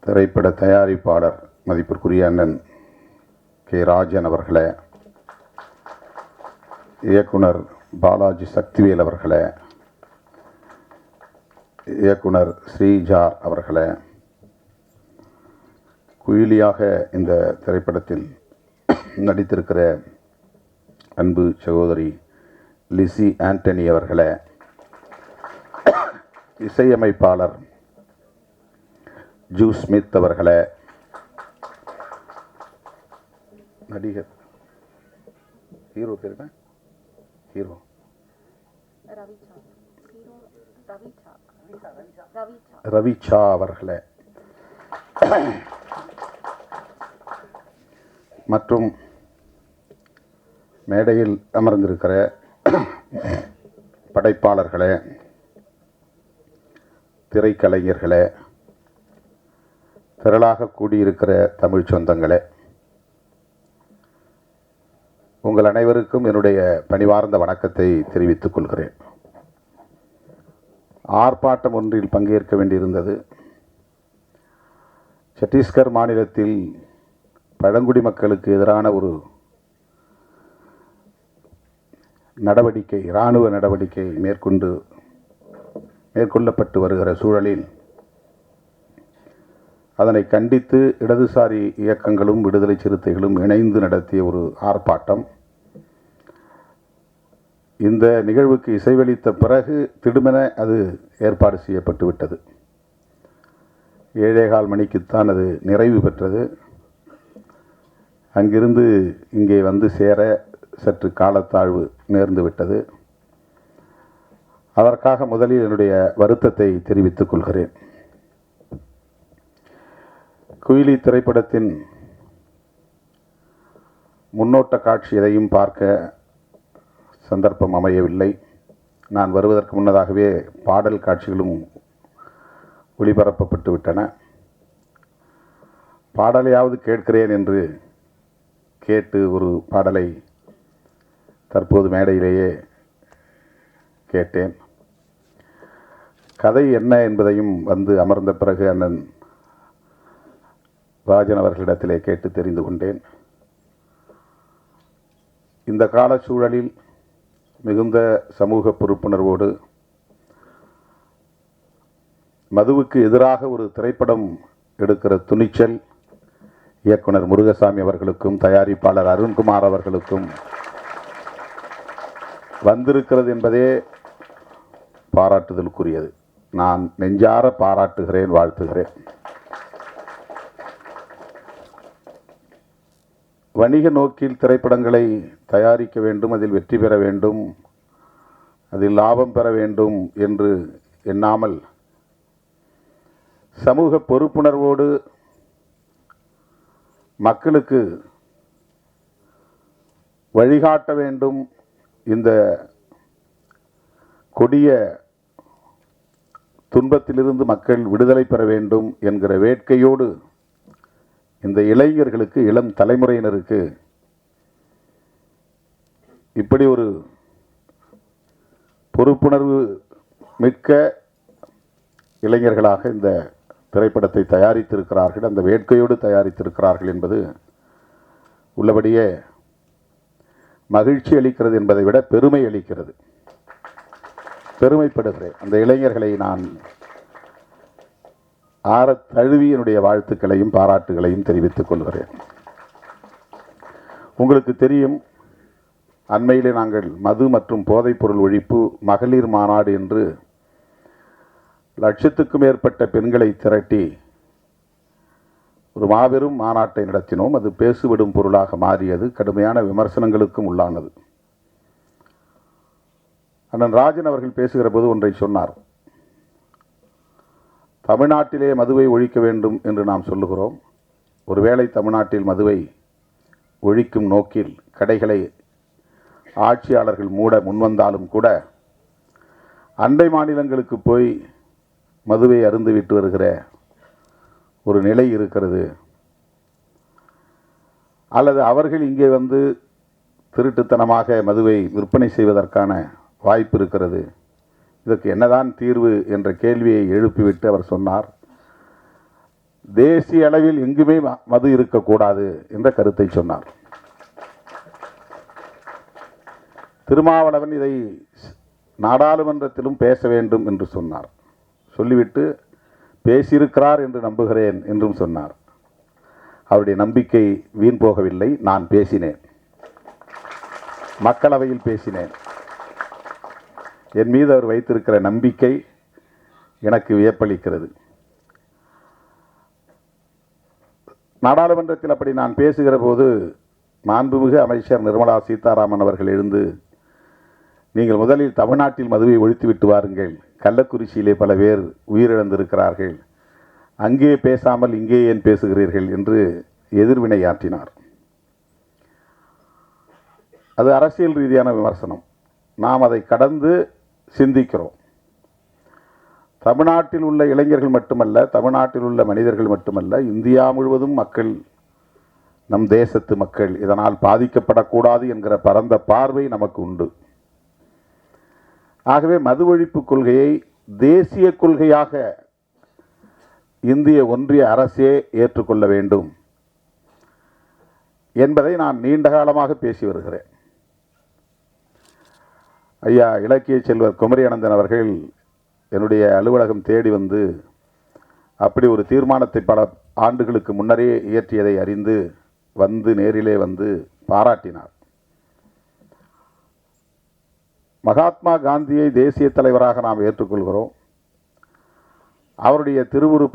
திரைப்பட தயாரிப்பாளர் மதிப்பிற்குரிய அண்ணன் கே. ராஜன் அவர்களே, இயக்குனர் பாலாஜி சக்திவேல் அவர்களே, இயக்குனர் ஸ்ரீஜா அவர்களே, குயிலியாக இந்த திரைப்படத்தில் நடித்திருக்கிற அன்பு சகோதரி லிசி ஆண்டனி அவர்களே, இசையமைப்பாளர் ஜூ ஸ்மித் அவர்களே, நடிகர் ஹீரோ பேர் என்ன, ஹீரோ ரவிச்சா அவர்களே மற்றும் மேடையில் அமர்ந்திருக்கிற படைப்பாளர்களே, திரைக்கலைஞர்களே, திரளாக கூடியிருக்கிற தமிழ் சொந்தங்களே, உங்கள் அனைவருக்கும் என்னுடைய பணிவார்ந்த வணக்கத்தை தெரிவித்துக் கொள்கிறேன். ஆர்ப்பாட்டம் ஒன்றில் பங்கேற்க வேண்டியிருந்தது. சத்தீஸ்கர் மாநிலத்தில் பழங்குடி மக்களுக்கு எதிரான ஒரு நடவடிக்கை, இராணுவ நடவடிக்கை மேற்கொள்ளப்பட்டு வருகிற சூழலில் அதனை கண்டித்து இடதுசாரி இயக்கங்களும் விடுதலை சிறுத்தைகளும் இணைந்து நடத்திய ஒரு ஆர்ப்பாட்டம். இந்த நிகழ்வுக்கு இசைவளித்த பிறகு திடுமென அது ஏற்பாடு செய்யப்பட்டு விட்டது. 7:15 மணிக்குத்தான் அது நிறைவு பெற்றது. அங்கிருந்து இங்கே வந்து சேர சற்று காலத்தாழ்வு நேர்ந்து விட்டது. அதற்காக முதலில் என்னுடைய வருத்தத்தை தெரிவித்துக் கொள்கிறேன். குயிலி திரைப்படத்தின் முன்னோட்ட காட்சி எதையும் பார்க்க சந்தர்ப்பம் அமையவில்லை. நான் வருவதற்கு முன்னதாகவே பாடல் காட்சிகளும் ஒளிபரப்பப்பட்டு விட்டன. பாடலையாவது கேட்கிறேன் என்று கேட்டு ஒரு பாடலை தற்போது மேடையிலேயே கேட்டேன். கதை என்ன என்பதையும் வந்து அமர்ந்த பிறகு அண்ணன் ராஜன் அவர்களிடத்திலே கேட்டு தெரிந்து கொண்டேன். இந்த கால சூழலில் மிகுந்த சமூக பொறுப்புணர்வோடு மதுவுக்கு எதிராக ஒரு திரைப்படம் எடுக்கிற துணிச்சல் இயக்குனர் முருகசாமி அவர்களுக்கும் தயாரிப்பாளர் அருண்குமார் அவர்களுக்கும் வந்திருக்கிறது என்பதே பாராட்டுதலுக்குரியது. நான் நெஞ்சார பாராட்டுகிறேன், வாழ்த்துகிறேன். வணிக நோக்கில் திரைப்படங்களை தயாரிக்க வேண்டும், அதில் வெற்றி பெற வேண்டும், அதில் லாபம் பெற வேண்டும் என்று எண்ணாமல் சமூக பொறுப்புணர்வோடு மக்களுக்கு வழிகாட்ட வேண்டும், இந்த கொடிய துன்பத்திலிருந்து மக்கள் விடுதலை பெற வேண்டும் என்கிற வேட்கையோடு இந்த இளைஞர்களுக்கு, இளம் தலைமுறையினருக்கு இப்படி ஒரு பொறுப்புணர்வு மிக்க இளைஞர்களாக இந்த திரைப்படத்தை தயாரித்திருக்கிறார்கள், அந்த வேட்கையோடு தயாரித்திருக்கிறார்கள் என்பது உள்ளபடியே மகிழ்ச்சி அளிக்கிறது என்பதை விட பெருமை அளிக்கிறது. பெருமைப்படுகிறேன். அந்த இளைஞர்களை நான் ஆறத் தழுவி என்னுடைய வாழ்த்துக்களையும் பாராட்டுகளையும் தெரிவித்துக் கொள்கிறேன். உங்களுக்கு தெரியும், அண்மையிலே நாங்கள் மது மற்றும் போதைப்பொருள் ஒழிப்பு மகளிர் மாநாடு என்று லட்சத்துக்கும் மேற்பட்ட பெண்களை திரட்டி ஒரு மாபெரும் மாநாட்டை நடத்தினோம். அது பேசுவிடும் பொருளாக மாறியது, கடுமையான விமர்சனங்களுக்கும் உள்ளானது. அண்ணன் ராஜன் அவர்கள் பேசுகிற போது ஒன்றை சொன்னார். தமிழ்நாட்டிலே மதுவை ஒழிக்க வேண்டும் என்று நாம் சொல்லுகிறோம். ஒருவேளை தமிழ்நாட்டில் மதுவை ஒழிக்கும் நோக்கில் கடைகளை ஆட்சியாளர்கள் மூட முன்வந்தாலும் கூட அண்டை மாநிலங்களுக்கு போய் மதுவை அருந்துவிட்டு வருகிற ஒரு நிலை இருக்கிறது. அல்லது அவர்கள் இங்கே வந்து திருட்டுத்தனமாக மதுவை விற்பனை செய்வதற்கான வாய்ப்பு இருக்கிறது. இதற்கு என்னதான் தீர்வு என்ற கேள்வியை எழுப்பிவிட்டு அவர் சொன்னார், தேசிய அளவில் எங்குமே மது இருக்கக்கூடாது என்ற கருத்தை சொன்னார். திருமாவளவன் இதை நாடாளுமன்றத்திலும் பேச வேண்டும் என்று சொன்னார். சொல்லிவிட்டு பேசியிருக்கிறார் என்று நம்புகிறேன் என்றும் சொன்னார். அவருடைய நம்பிக்கை வீண் போகவில்லை. நான் பேசினேன், மக்களவையில் பேசினேன். என் மீது அவர் வைத்திருக்கிற நம்பிக்கை எனக்கு வியப்பளிக்கிறது. நாடாளுமன்றத்தில் அப்படி நான் பேசுகிற போது மாண்புமிகு அமைச்சர் நிர்மலா சீதாராமன் அவர்கள் எழுந்து, நீங்கள் முதலில் தமிழ்நாட்டில் மதுவை ஒழித்துவிட்டு வாருங்கள், கள்ளக்குறிச்சியிலே பல பேர் உயிரிழந்திருக்கிறார்கள், அங்கே பேசாமல் இங்கே ஏன் பேசுகிறீர்கள் என்று எதிர்வினையாற்றினார். அது அரசியல் ரீதியான விமர்சனம். நாம் அதை கடந்து சிந்திக்கிறோம். தமிழ்நாட்டில் உள்ள இளைஞர்கள் மட்டுமல்ல, தமிழ்நாட்டில் உள்ள மனிதர்கள் மட்டுமல்ல, இந்தியா முழுவதும் மக்கள், நம் தேசத்து மக்கள் இதனால் பாதிக்கப்படக்கூடாது என்கிற பரந்த பார்வை நமக்கு உண்டு. ஆகவே மது ஒழிப்பு கொள்கையை தேசிய கொள்கையாக இந்திய ஒன்றிய அரசே ஏற்றுக்கொள்ள வேண்டும் என்பதை நான் நீண்ட காலமாக பேசி வருகிறேன். ஐயா இலக்கிய செல்வர் குமரி அனந்தன் அவர்கள் என்னுடைய அலுவலகம் தேடி வந்து அப்படி ஒரு தீர்மானத்தை பல ஆண்டுகளுக்கு முன்னரே இயற்றியதை அறிந்து வந்து நேரிலே வந்து பாராட்டினார். மகாத்மா காந்தியை தேசிய தலைவராக நாம் ஏற்றுக்கொள்கிறோம். அவருடைய திருவுருவப்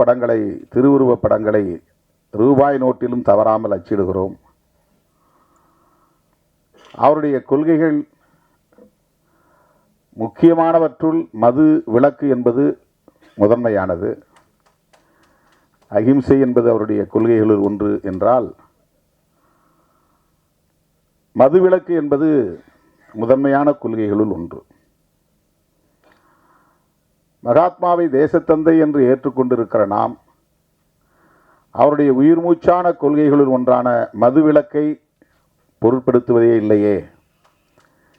படங்களை ரூபாய் நோட்டிலும் தவறாமல் அச்சிடுகிறோம். அவருடைய கொள்கைகள் முக்கியமானவற்றுள் மது விலக்கு என்பது முதன்மையானது. அகிம்சை என்பது அவருடைய கொள்கைகளில் ஒன்று என்றால், மது விலக்கு என்பது முதன்மையான கொள்கைகளுள் ஒன்று. மகாத்மாவை தேசத்தந்தை என்று ஏற்றுக்கொண்டிருக்கிற நாம் அவருடைய உயிர் மூச்சான கொள்கைகளுள் ஒன்றான மது விலக்கை பொருட்படுத்துவதே இல்லையே.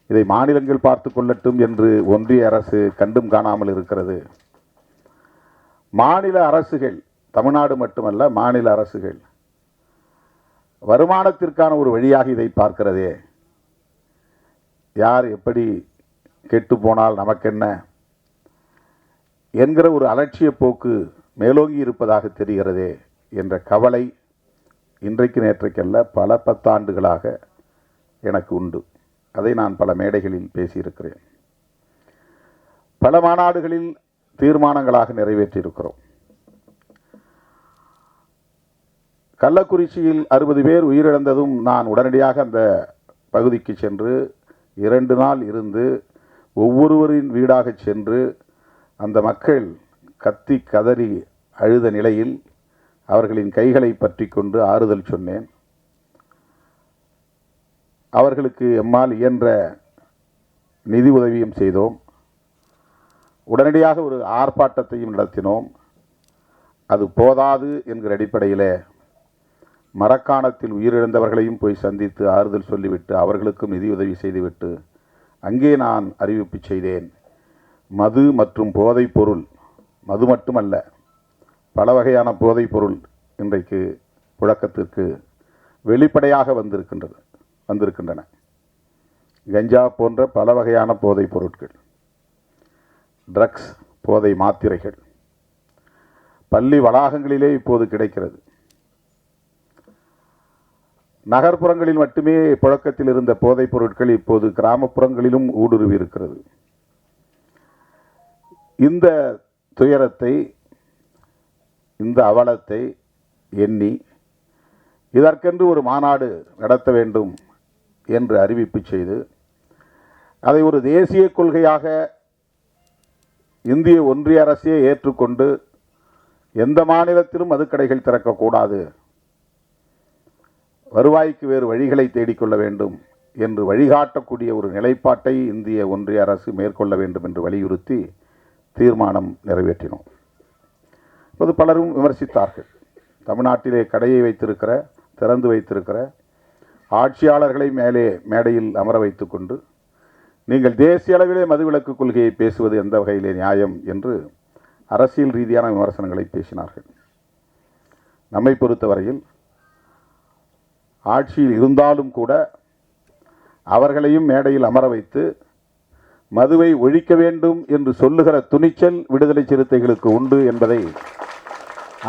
இதை மாநிலங்கள் பார்த்து கொள்ளட்டும் என்று ஒன்றிய அரசு கண்டும் காணாமல் இருக்கிறது. மாநில அரசுகள், தமிழ்நாடு மட்டுமல்ல, மாநில அரசுகள் வருமானத்திற்கான ஒரு வழியாக இதை பார்க்கிறதே. யார் எப்படி கெட்டு போனால் நமக்கென்ன என்கிற ஒரு அலட்சிய போக்கு மேலோங்கி இருப்பதாக தெரிகிறதே என்ற கவலை இன்றைக்கு நேற்றைக்கல்ல பல பத்தாண்டுகளாக எனக்கு உண்டு. அதை நான் பல மேடைகளில் பேசியிருக்கிறேன். பல மாநாடுகளில் தீர்மானங்களாக நிறைவேற்றியிருக்கிறோம். கள்ளக்குறிச்சியில் 60 பேர் உயிரிழந்ததும் நான் உடனடியாக அந்த பகுதிக்கு சென்று 2 நாள் இருந்து ஒவ்வொருவரின் வீடாக சென்று அந்த மக்கள் கத்தி கதறி அழுத நிலையில் அவர்களின் கைகளை பற்றி கொண்டு ஆறுதல் சொன்னேன். அவர்களுக்கு எம்மால் இயன்ற நிதி உதவியும் செய்தோம். உடனடியாக ஒரு ஆர்ப்பாட்டத்தையும் நடத்தினோம். அது போதாது என்கிற அடிப்படையில் மரக்காணத்தில் உயிரிழந்தவர்களையும் போய் சந்தித்து ஆறுதல் சொல்லிவிட்டு அவர்களுக்கும் நிதியுதவி செய்துவிட்டு அங்கே நான் அறிவிப்பு செய்தேன். மது மற்றும் போதைப் பொருள், மது மட்டுமல்ல, பல வகையான போதைப் பொருள் இன்றைக்கு புழக்கத்திற்கு வெளிப்படையாக வந்திருக்கின்றன. கஞ்சா போன்ற பல வகையான போதைப் பொருட்கள், ட்ரக்ஸ், போதை மாத்திரைகள் பள்ளி வளாகங்களிலே இப்போது கிடைக்கிறது. நகர்ப்புறங்களில் மட்டுமே புழக்கத்தில் இருந்த போதைப் பொருட்கள் இப்போது கிராமப்புறங்களிலும் ஊடுருவி இருக்கிறது. இந்த துயரத்தை, இந்த அவலத்தை எண்ணி இதற்கென்று ஒரு மாநாடு நடத்த வேண்டும் என்று அறிவிப்பு செய்து அதை ஒரு தேசிய கொள்கையாக இந்திய ஒன்றிய அரசே ஏற்றுக்கொண்டு எந்த மாநிலத்திலும் மதுக்கடைகள் திறக்கக்கூடாது, வருவாய்க்கு வேறு வழிகளை தேடிக்கொள்ள வேண்டும் என்று வழிகாட்டக்கூடிய ஒரு நிலைப்பாட்டை இந்திய ஒன்றிய அரசு மேற்கொள்ள வேண்டும் என்று வலியுறுத்தி தீர்மானம் நிறைவேற்றினோம். இப்போது பலரும் விமர்சித்தார்கள். தமிழ்நாட்டிலே கடையை திறந்து வைத்திருக்கிற ஆட்சியாளர்களை மேடையில் அமர வைத்துக் கொண்டு நீங்கள் தேசிய அளவிலே மதுவிலக்கு கொள்கையை பேசுவது எந்த வகையிலே நியாயம் என்று அரசியல் ரீதியான விமர்சனங்களை பேசினார்கள். நம்மை பொறுத்தவரையில் ஆட்சியில் இருந்தாலும் கூட அவர்களையும் மேடையில் அமர வைத்து மதுவை ஒழிக்க வேண்டும் என்று சொல்லுகிற துணிச்சல் விடுதலை சிறுத்தைகளுக்கு உண்டு என்பதை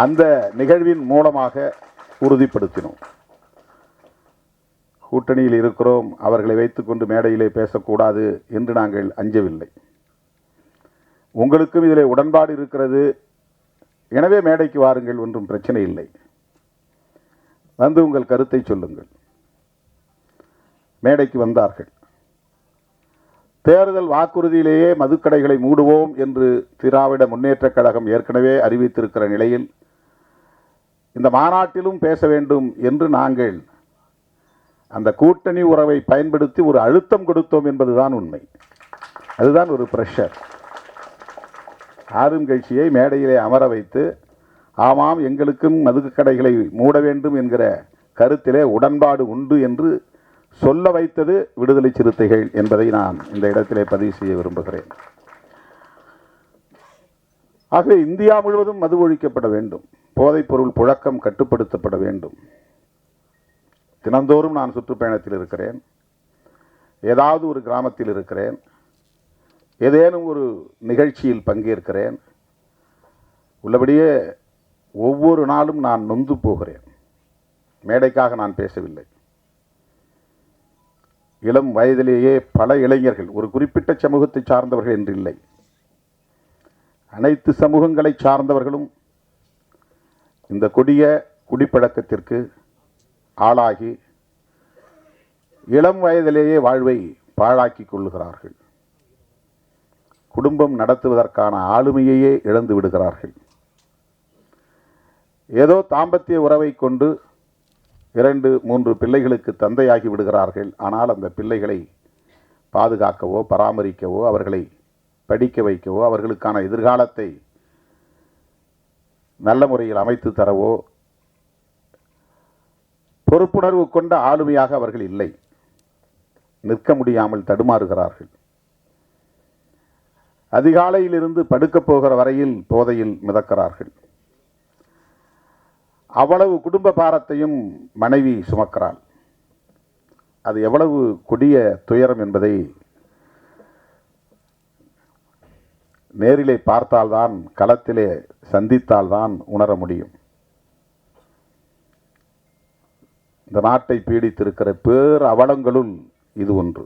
அந்த நிகழ்வின் மூலமாக உறுதிப்படுத்தினோம். கூட்டணியில் இருக்கிறோம், அவர்களை வைத்துக்கொண்டு மேடையிலே பேசக்கூடாது என்று நாங்கள் அஞ்சவில்லை. உங்களுக்கும் இதிலே உடன்பாடு இருக்கிறது, எனவே மேடைக்கு வாருங்கள், ஒன்றும் பிரச்சனை இல்லை, வந்து உங்கள் கருத்தை சொல்லுங்கள். மேடைக்கு வந்தார்கள். தேர்தல் வாக்குறுதியிலேயே மதுக்கடைகளை மூடுவோம் என்று திராவிட முன்னேற்றக் கழகம் ஏற்கனவே அறிவித்திருக்கிற நிலையில் இந்த மாநாட்டிலும் பேச வேண்டும் என்று நாங்கள் அந்த கூட்டணி உறவை பயன்படுத்தி ஒரு அழுத்தம் கொடுத்தோம் என்பதுதான் உண்மை. அதுதான் ஒரு பிரஷர். ஆளுங்கட்சியை மேடையிலே அமர வைத்து ஆமாம் எங்களுக்கும் மதுக்கடைகளை மூட வேண்டும் என்கிற கருத்திலே உடன்பாடு உண்டு என்று சொல்ல வைத்தது விடுதலை சிறுத்தைகள் என்பதை நான் இந்த இடத்திலே பதிவு செய்ய விரும்புகிறேன். ஆகவே இந்தியா முழுவதும் மது ஒழிக்கப்பட வேண்டும், போதைப்பொருள் புழக்கம் கட்டுப்படுத்தப்பட வேண்டும். தினந்தோறும் நான் சுற்றுப்பயணத்தில் இருக்கிறேன், ஏதாவது ஒரு கிராமத்தில் இருக்கிறேன், ஏதேனும் ஒரு நிகழ்ச்சியில் பங்கேற்கிறேன். உள்ளபடியே ஒவ்வொரு நாளும் நான் நொந்து போகிறேன். மேடைக்காக நான் பேசவில்லை. இளம் வயதிலேயே பல இளைஞர்கள், ஒரு குறிப்பிட்ட சமூகத்தை சார்ந்தவர்கள் என்று இல்லை, அனைத்து சமூகங்களை சார்ந்தவர்களும் இந்த கொடிய குடிப்பழக்கத்திற்கு ஆளாகி இளம் வயதிலேயே வாழ்வை பாழாக்கி கொள்ளுகிறார்கள். குடும்பம் நடத்துவதற்கான ஆளுமையையே இழந்து விடுகிறார்கள். ஏதோ தாம்பத்திய உறவை கொண்டு 2-3 பிள்ளைகளுக்கு தந்தையாகி விடுகிறார்கள். ஆனால் அந்த பிள்ளைகளை பாதுகாக்கவோ பராமரிக்கவோ அவர்களை படிக்க வைக்கவோ அவர்களுக்கான எதிர்காலத்தை நல்ல முறையில் அமைத்து தரவோ பொறுப்புணர்வு கொண்ட ஆளுமையாக அவர்கள் இல்லை. நிற்க முடியாமல் தடுமாறுகிறார்கள். அதிகாலையிலிருந்து படுக்கப் போகிற வரையில் போதையில் மிதக்கிறார்கள். அவ்வளவு குடும்ப பாரத்தையும் மனைவி சுமக்கிறாள். அது எவ்வளவு கொடிய துயரம் என்பதை நேரிலே பார்த்தால்தான், களத்திலே சந்தித்தால்தான் உணர முடியும். இந்த நாட்டை பீடித்திருக்கிற பேர் அவலங்களுள் இது ஒன்று.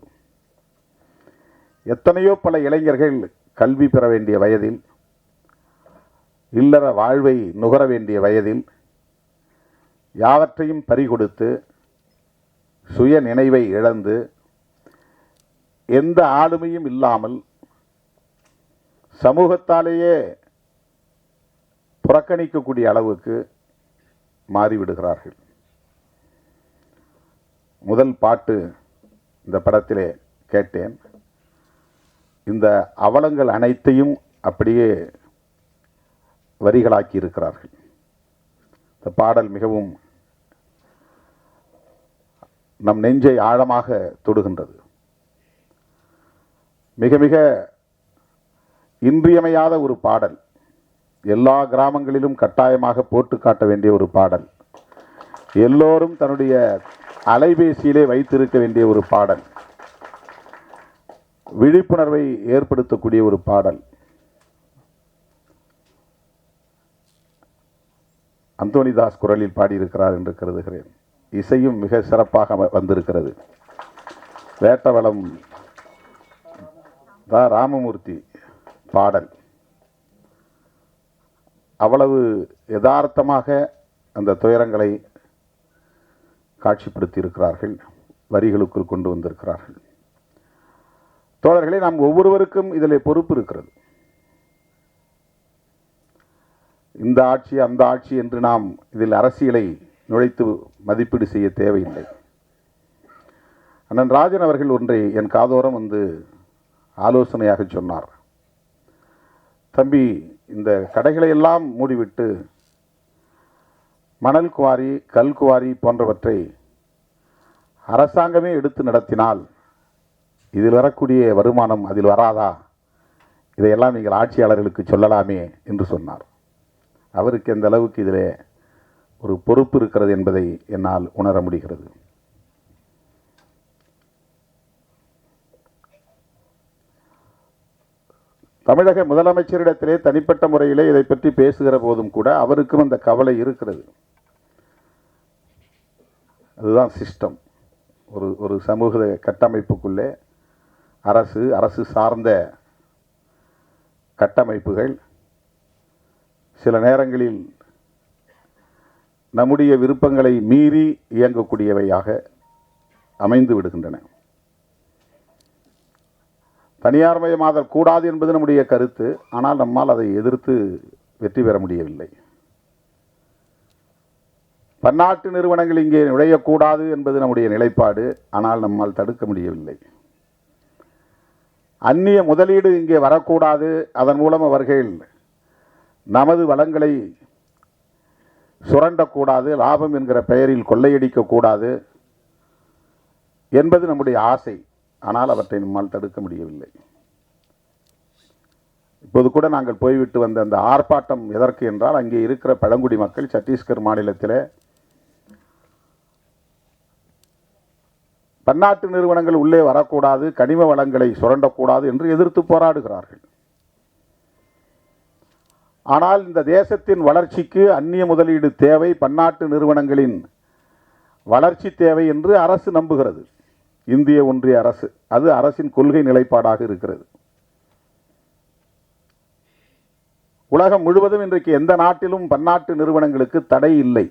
எத்தனையோ பல இளைஞர்கள் கல்வி பெற வேண்டிய வயதில், இல்லற வாழ்வை நுகர வேண்டிய வயதில் யாவற்றையும் பறிகொடுத்து சுய நினைவை இழந்து எந்த ஆளுமையும் இல்லாமல் சமூகத்தாலேயே புறக்கணிக்கக்கூடிய அளவுக்கு மாறிவிடுகிறார்கள். முதல் பாட்டு இந்த படத்திலே கேட்டேன். இந்த அவலங்கள் அனைத்தையும் அப்படியே வரிகளாக்கி இருக்கிறார்கள். இந்த பாடல் மிகவும் நம் நெஞ்சை ஆழமாக தொடுகின்றது. மிக மிக இன்றியமையாத ஒரு பாடல். எல்லா கிராமங்களிலும் கட்டாயமாக போட்டு காட்ட வேண்டிய ஒரு பாடல். எல்லோரும் தன்னுடைய அலைபேசியிலே வைத்திருக்க வேண்டிய ஒரு பாடல். விழிப்புணர்வை ஏற்படுத்தக்கூடிய ஒரு பாடல். அந்தோனிதாஸ் குரலில் பாடியிருக்கிறார் என்று கருதுகிறேன். இசையும் மிக சிறப்பாக வந்திருக்கிறது. வேட்டவளம் ராமமூர்த்தி பாடல் அவ்வளவு யதார்த்தமாக அந்த துயரங்களை காட்சிப்படுத்தி இருக்கிறார்கள், வரிகளுக்குள் கொண்டு வந்திருக்கிறார்கள். தோழர்களே, நாம் ஒவ்வொருவருக்கும் இதில் பொறுப்பு இருக்கிறது. இந்த ஆட்சி அந்த ஆட்சி என்று நாம் இதில் அரசியலை நுழைத்து மதிப்பீடு செய்ய தேவையில்லை. அண்ணன் ராஜன் அவர்கள் ஒன்றை என் காதோரம் வந்து ஆலோசனையாக சொன்னார். தம்பி, இந்த கடைகளை எல்லாம் மூடிவிட்டு மணல் குவாரி, கல் குவாரி போன்றவற்றை அரசாங்கமே எடுத்து நடத்தினால் இதில் வரக்கூடிய வருமானம் அதில் வராதா? இதையெல்லாம் நீங்கள் ஆட்சியாளர்களுக்கு சொல்லலாமே என்று சொன்னார். அவருக்கு எந்த அளவுக்கு இதில் ஒரு பொறுப்பு இருக்கிறது என்பதை என்னால் உணர முடிகிறது. தமிழக முதலமைச்சரிடத்திலே தனிப்பட்ட முறையிலே இதை பற்றி பேசுகிற போதும் கூட அவருக்கும் அந்த கவலை இருக்கிறது. அதுதான் சிஸ்டம். ஒரு சமூக கட்டமைப்புக்குள்ளே அரசு சார்ந்த கட்டமைப்புகள் சில நேரங்களில் நம்முடைய விருப்பங்களை மீறி இயங்கக்கூடியவையாக அமைந்து விடுகின்றன. தனியார்மயமாதல் கூடாது என்பது நம்முடைய கருத்து. ஆனால் நம்மால் அதை எதிர்த்து வெற்றி பெற முடியவில்லை. பன்னாட்டு நிறுவனங்கள் இங்கே நுழையக்கூடாது என்பது நம்முடைய நிலைப்பாடு. ஆனால் நம்மால் தடுக்க முடியவில்லை. அந்நிய முதலீடு இங்கே வரக்கூடாது, அதன் மூலம் அவர்கள் நமது வளங்களை சுரண்டக்கூடாது, லாபம் என்கிற பெயரில் கொள்ளையடிக்கக்கூடாது என்பது நம்முடைய ஆசை. ஆனால் அவற்றை நம்மால் தடுக்க முடியவில்லை. இப்போது கூட நாங்கள் போய்விட்டு வந்த அந்த ஆர்ப்பாட்டம் எதற்கு என்றால், அங்கே இருக்கிற பழங்குடி மக்கள் சத்தீஸ்கர் மாநிலத்தில் பன்னாட்டு நிறுவனங்கள் உள்ளே வரக்கூடாது, கனிம வளங்களை சுரண்டக்கூடாது என்று எதிர்த்து போராடுகிறார்கள். ஆனால் இந்த தேசத்தின் வளர்ச்சிக்கு அந்நிய முதலீடு தேவை, பன்னாட்டு நிறுவனங்களின் வளர்ச்சி தேவை என்று அரசு நம்புகிறது. இந்திய ஒன்றிய அரசு, அது அரசின் கொள்கை நிலைப்பாடாக இருக்கிறது. உலகம் முழுவதும் இன்றைக்கு எந்த நாட்டிலும் பன்னாட்டு நிறுவனங்களுக்கு தடை இல்லை.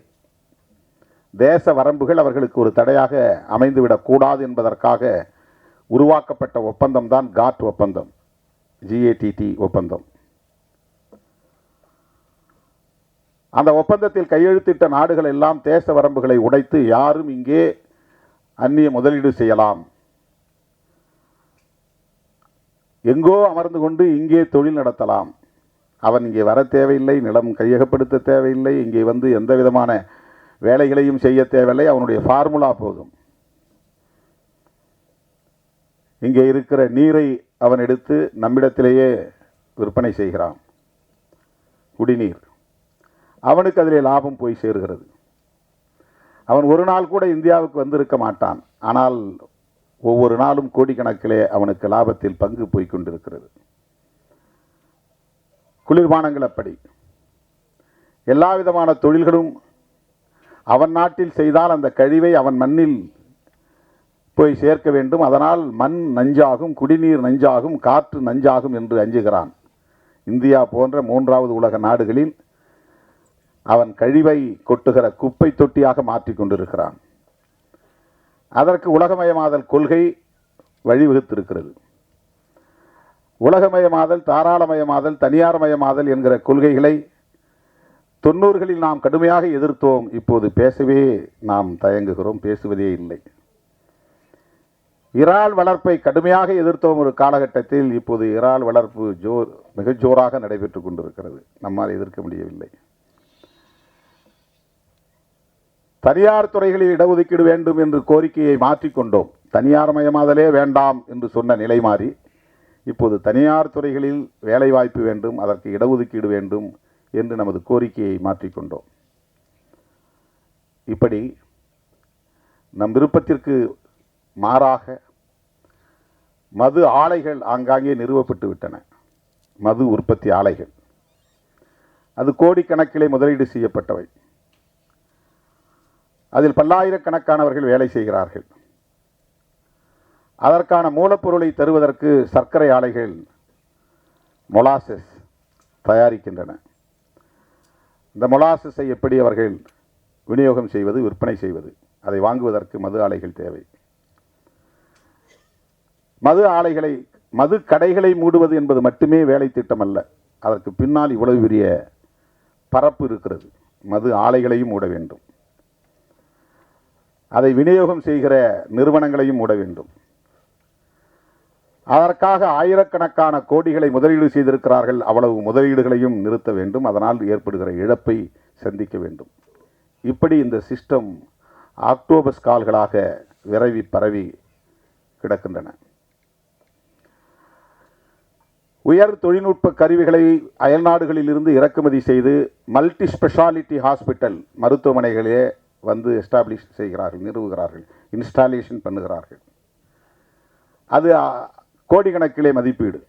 தேச வரம்புகள் அவர்களுக்கு ஒரு தடையாக அமைந்துவிடக்கூடாது என்பதற்காக உருவாக்கப்பட்ட ஒப்பந்தம் தான் காட் ஒப்பந்தம், GATT ஒப்பந்தம். அந்த ஒப்பந்தத்தில் கையெழுத்திட்ட நாடுகள் எல்லாம் தேச வரம்புகளை உடைத்து யாரும் இங்கே அந்நிய முதலீடு செய்யலாம், எங்கோ அமர்ந்து கொண்டு இங்கே தொழில் நடத்தலாம், அவன் இங்கே வர தேவையில்லை, நிலம் கையகப்படுத்த தேவையில்லை, இங்கே வந்து எந்த விதமான வேலைகளையும் செய்ய தேவையில்லை, அவனுடைய ஃபார்முலா போதும். இங்கே இருக்கிற நீரை அவன் எடுத்து நம்மிடத்திலேயே விற்பனை செய்கிறான், குடிநீர். அவனுக்கு அதிலே லாபம் போய் சேருகிறது. அவன் ஒரு நாள் கூட இந்தியாவுக்கு வந்திருக்க மாட்டான். ஆனால் ஒவ்வொரு நாளும் கோடிக்கணக்கிலே அவனுக்கு லாபத்தில் பங்கு போய் கொண்டிருக்கிறது. குளிர்பானங்கள் அப்படி. எல்லா விதமான தொழில்களும் அவன் நாட்டில் செய்தால் அந்த கழிவை அவன் மண்ணில் போய் சேர்க்க வேண்டும். அதனால் மண் நஞ்சாகும், குடிநீர் நஞ்சாகும், காற்று நஞ்சாகும் என்று அஞ்சுகிறான். இந்தியா போன்ற மூன்றாவது உலக நாடுகளில் அவன் கழிவை கொட்டுகிற குப்பை தொட்டியாக மாற்றிக் கொண்டிருக்கிறான். அதற்கு உலகமயமாதல் கொள்கை வழிவகுத்திருக்கிறது. உலகமயமாதல், தாராளமயமாதல், தனியார்மயமாதல் என்கிற கொள்கைகளை 90களில் நாம் கடுமையாக எதிர்த்தோம். இப்போது பேசவே நாம் தயங்குகிறோம், பேசுவதே இல்லை. இறால் வளர்ப்பை கடுமையாக எதிர்த்தோம் ஒரு காலகட்டத்தில். இப்போது இறால் வளர்ப்பு மிக ஜோராக நடைபெற்று கொண்டிருக்கிறது. நம்மால் எதிர்க்க முடியவில்லை. தனியார் துறைகளில் இடஒதுக்கீடு வேண்டும் என்று கோரிக்கையை மாற்றிக்கொண்டோம். தனியார் மயமாதலே வேண்டாம் என்று சொன்ன நிலை மாறி இப்போது தனியார் துறைகளில் வேலைவாய்ப்பு வேண்டும், அதற்கு இடஒதுக்கீடு வேண்டும் என்று நமது கோரிக்கையை மாற்றிக்கொண்டோம். இப்படி நம் விருப்பத்திற்கு மாறாக மது ஆலைகள் ஆங்காங்கே நிறுவப்பட்டு விட்டன. மது உற்பத்தி ஆலைகள், அது கோடிக்கணக்கிலே முதலீடு செய்யப்பட்டவை. அதில் பல்லாயிரக்கணக்கானவர்கள் வேலை செய்கிறார்கள். அதற்கான மூலப்பொருளை தருவதற்கு சர்க்கரை ஆலைகள் மொலாசஸ் தயாரிக்கின்றன. இந்த மொலாசஸை எப்படி அவர்கள் விநியோகம் செய்வது, விற்பனை செய்வது, அதை வாங்குவதற்கு மது ஆலைகள் தேவை. மது கடைகளை மூடுவது என்பது மட்டுமே வேலை திட்டம் அல்ல. அதற்கு பின்னால் இவ்வளவு பெரிய பரப்பு இருக்கிறது. மது ஆலைகளையும் மூட வேண்டும், அதை விநியோகம் செய்கிற நிறுவனங்களையும் மூட வேண்டும். அதற்காக ஆயிரக்கணக்கான கோடிகளை முதலீடு செய்திருக்கிறார்கள். அவ்வளவு முதலீடுகளையும் நிறுத்த வேண்டும். அதனால் ஏற்படுகிற இழப்பை சந்திக்க வேண்டும். இப்படி இந்த சிஸ்டம் ஆக்டோபஸ் கால்களாக விரவி பரவி கிடக்கின்றன. உயர் தொழில்நுட்ப கருவிகளை அயல்நாடுகளில் இருந்து இறக்குமதி செய்து மல்டி ஸ்பெஷாலிட்டி ஹாஸ்பிட்டல் மருத்துவமனைகளே வந்து எஸ்டாப்ளிஷ் செய்கிறார்கள், நிறுவுகிறார்கள், இன்ஸ்டாலேஷன் பண்ணுகிறார்கள். அது கோடிக்கணக்கிலே மதிப்பீடு,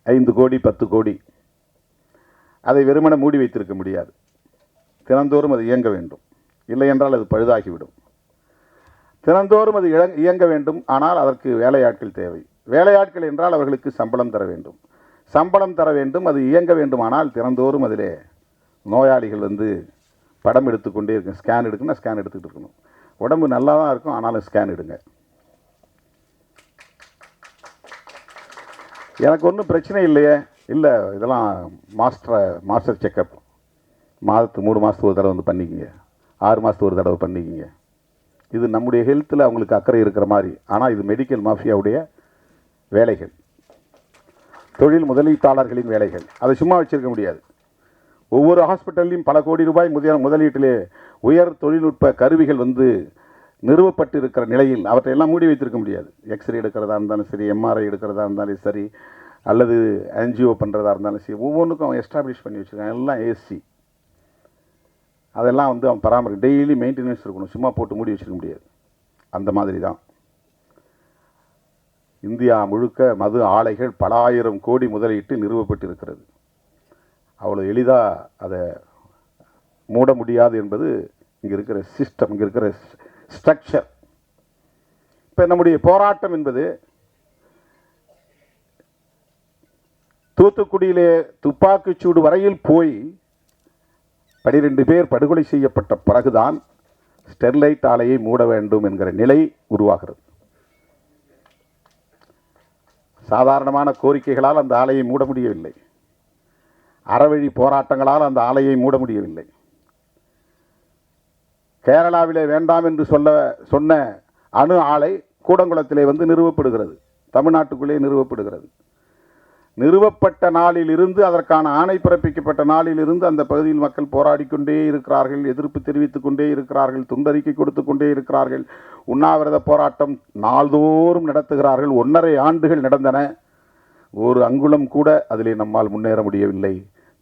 5 கோடி 10 கோடி. அதை வெறுமன மூடி வைத்திருக்க முடியாது. தினந்தோறும் அது இயங்க வேண்டும். இல்லை என்றால் அது பழுதாகிவிடும். தினந்தோறும் அது இயங்க வேண்டும். ஆனால் அதற்கு வேலையாட்கள் தேவை. வேலையாட்கள் என்றால் அவர்களுக்கு சம்பளம் தர வேண்டும். சம்பளம் தர வேண்டும், அது இயங்க வேண்டுமானால் தினந்தோறும் அதிலே நோயாளிகள் வந்து படம் எடுத்துக்கொண்டே இருக்கும். ஸ்கேன் எடுக்கணும், ஸ்கேன் எடுத்துக்கிட்டு இருக்கணும். உடம்பு நல்லா தான் இருக்கும், ஆனாலும் ஸ்கேன் எடுங்க. எனக்கு ஒன்றும் பிரச்சனை இல்லையே. இல்லை, இதெல்லாம் மாஸ்டர் செக்கப் மாதத்துக்கு 3 மாதத்துக்கு ஒரு தடவை வந்து பண்ணிக்கிங்க, 6 மாதத்துக்கு ஒரு தடவை பண்ணிக்கிங்க. இது நம்முடைய ஹெல்த்தில் அவங்களுக்கு அக்கறை இருக்கிற மாதிரி. ஆனால் இது மெடிக்கல் மாஃபியாவுடைய வேலைகள், தொழில் முதலீட்டாளர்களின் வேலைகள். அதை சும்மா வச்சிருக்க முடியாது. ஒவ்வொரு ஹாஸ்பிட்டல்லையும் பல கோடி ரூபாய் முதலீட்டிலே உயர் தொழில்நுட்ப கருவிகள் வந்து நிறுவப்பட்டு இருக்கிற நிலையில் அவற்றையெல்லாம் மூடி வைத்திருக்க முடியாது. எக்ஸ்ரே எடுக்கிறதா இருந்தாலும் சரி, எம்ஆர்ஐ எடுக்கிறதா இருந்தாலும் சரி, அல்லது ஆன்ஜிஓ பண்ணுறதா இருந்தாலும் சரி, ஒவ்வொன்றுக்கும் அவன் எஸ்டாப்ளிஷ் பண்ணி வச்சுருக்கான். எல்லாம் ஏசி. அதெல்லாம் வந்து அவன் டெய்லி மெயின்டெனன்ஸ் இருக்கணும். சும்மா போட்டு மூடி வச்சுருக்க முடியாது. அந்த மாதிரி தான் இந்தியா முழுக்க மது ஆலைகள் பல ஆயிரம் கோடி முதலீட்டு நிறுவப்பட்டு இருக்கிறது. அவ்வளோ எளிதாக அதை மூட முடியாது என்பது இங்கே இருக்கிற சிஸ்டம், இங்கே இருக்கிற ஸ்ட்ரக்சர். இப்போ நம்முடைய போராட்டம் என்பது தூத்துக்குடியிலே துப்பாக்கிச்சூடு வரையில் போய் 12 பேர் படுகொலை செய்யப்பட்ட பிறகுதான் ஸ்டெர்லைட் ஆலையை மூட வேண்டும் என்கிற நிலை உருவாகிறது. சாதாரணமான கோரிக்கைகளால் அந்த ஆலையை மூட முடியவில்லை. அறவழி போராட்டங்களால் அந்த ஆலையை மூட முடியவில்லை. கேரளாவிலே வேண்டாம் என்று சொன்ன அணு ஆலை கூடங்குளத்திலே வந்து நிறுவப்படுகிறது. தமிழ்நாட்டுக்குள்ளே நிறுவப்படுகிறது. நிறுவப்பட்ட நாளில் இருந்து, அதற்கான ஆணை பிறப்பிக்கப்பட்ட நாளில் இருந்து அந்த பகுதியில் மக்கள் போராடிக்கொண்டே இருக்கிறார்கள், எதிர்ப்பு தெரிவித்துக் கொண்டே இருக்கிறார்கள், துண்டறிக்கை கொடுத்து கொண்டே இருக்கிறார்கள், உண்ணாவிரத போராட்டம் நாள்தோறும் நடத்துகிறார்கள். 1.5 ஆண்டுகள் நடந்தன. ஒரு அங்குலம் கூட அதிலே நம்மால் முன்னேற முடியவில்லை.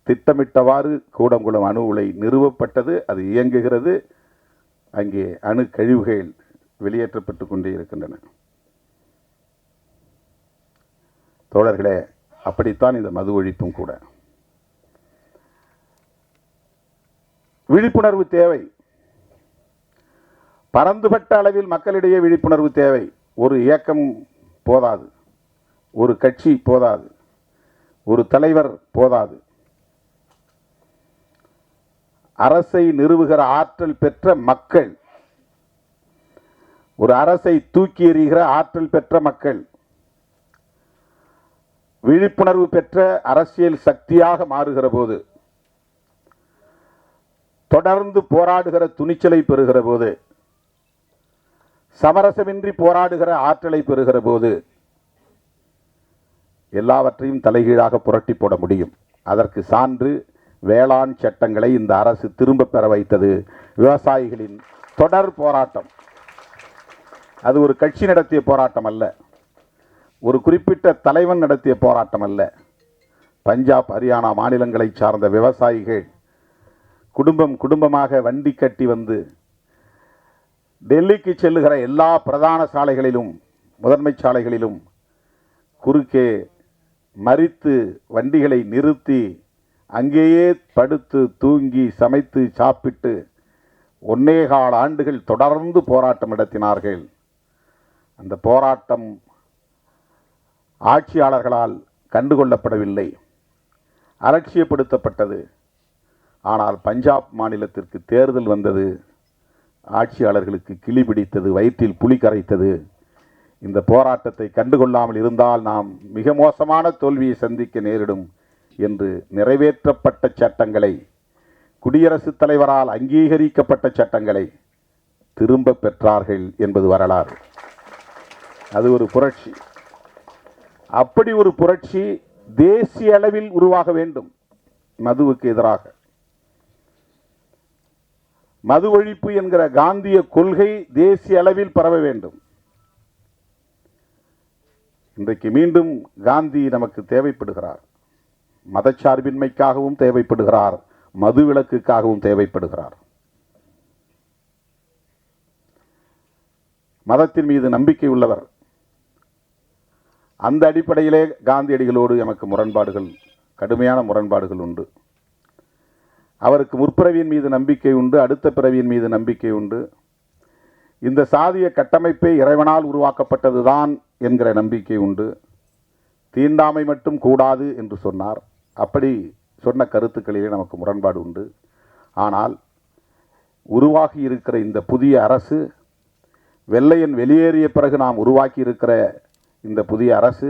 திட்டமிட்டவாறு கூடங்குளம் அணு உலை நிறுவப்பட்டது, அது இயங்குகிறது. அங்கே அணு கழிவுகள் வெளியேற்றப்பட்டு கொண்டே இருக்கின்றன. தோழர்களே, அப்படித்தான் இந்த மது ஒழிப்பும் கூட. விழிப்புணர்வு தேவை. பரந்துபட்ட அளவில் மக்களிடையே விழிப்புணர்வு தேவை. ஒரு இயக்கம் போதாது, ஒரு கட்சி போதாது, ஒரு தலைவர் போதாது. அரசை நிறுவுகிற ஆற்றல் பெற்ற மக்கள், ஒரு அரசை தூக்கி எறிகிற ஆற்றல் பெற்ற மக்கள், விழிப்புணர்வு பெற்ற அரசியல் சக்தியாக மாறுகிற போது, தொடர்ந்து போராடுகிற துணிச்சலை பெறுகிற போது, சமரசமின்றி போராடுகிற ஆற்றலை பெறுகிற போது எல்லாவற்றையும் தலைகீழாக புரட்டி போட முடியும். அதற்கு சான்று வேளாண் சட்டங்களை இந்த அரசு திரும்ப பெற வைத்தது. விவசாயிகளின் தொடர் போராட்டம். அது ஒரு கட்சி நடத்திய போராட்டம் அல்ல, ஒரு குறிப்பிட்ட தலைவன் நடத்திய போராட்டம் அல்ல. பஞ்சாப், ஹரியானா மாநிலங்களை சார்ந்த விவசாயிகள் குடும்பம் குடும்பமாக வண்டி கட்டி வந்து டெல்லிக்கு செல்லுகிற எல்லா பிரதான சாலைகளிலும், முதன்மை சாலைகளிலும் குறுக்கே மறித்து வண்டிகளை நிறுத்தி அங்கேயே படுத்து தூங்கி சமைத்து சாப்பிட்டு 1.25 ஆண்டுகள் தொடர்ந்து போராட்டம் நடத்தினார்கள். அந்த போராட்டம் ஆட்சியாளர்களால் கண்டுகொள்ளப்படவில்லை, அலட்சியப்படுத்தப்பட்டது. ஆனால் பஞ்சாப் மாநிலத்திற்கு தேர்தல் வந்தது, ஆட்சியாளர்களுக்கு கிளி பிடித்தது, வயிற்றில் புலி கரைத்தது. இந்த போராட்டத்தை கண்டுகொள்ளாமல் இருந்தால் நாம் மிக மோசமான தோல்வியை சந்திக்க நேரிடும் என்று நிறைவேற்றப்பட்ட சட்டங்களை, குடியரசுத் தலைவரால் அங்கீகரிக்கப்பட்ட சட்டங்களை திரும்ப பெற்றார்கள் என்பது வரலாறு. அது ஒரு புரட்சி. அப்படி ஒரு புரட்சி தேசிய அளவில் உருவாக வேண்டும். மதுவுக்கு எதிராக மது ஒழிப்பு என்கிற காந்திய கொள்கை தேசிய அளவில் பரவ வேண்டும். இன்றைக்கு மீண்டும் காந்தி நமக்கு தேவைப்படுகிறார். மதச்சார்பின்மைக்காகவும் தேவைப்படுகிறார், மது விலக்குக்காகவும் தேவைப்படுகிறார். மதத்தின் மீது நம்பிக்கை உள்ளவர். அந்த அடிப்படையிலே காந்தியடிகளோடு எமக்கு முரண்பாடுகள், கடுமையான முரண்பாடுகள் உண்டு. அவருக்கு முற்பிறவியின் மீது நம்பிக்கை உண்டு, அடுத்த பிறவியின் மீது நம்பிக்கை உண்டு. இந்த சாதிய கட்டமைப்பே இறைவனால் உருவாக்கப்பட்டதுதான் என்கிற நம்பிக்கை உண்டு. தீண்டாமை மட்டும் கூடாது என்று சொன்னார். அப்படி சொன்ன கருத்துக்களிலே நமக்கு முரண்பாடு உண்டு. ஆனால் உருவாகி இருக்கிற இந்த புதிய அரசு, வெள்ளையன் வெளியேறிய பிறகு நாம் உருவாக்கி இருக்கிற இந்த புதிய அரசு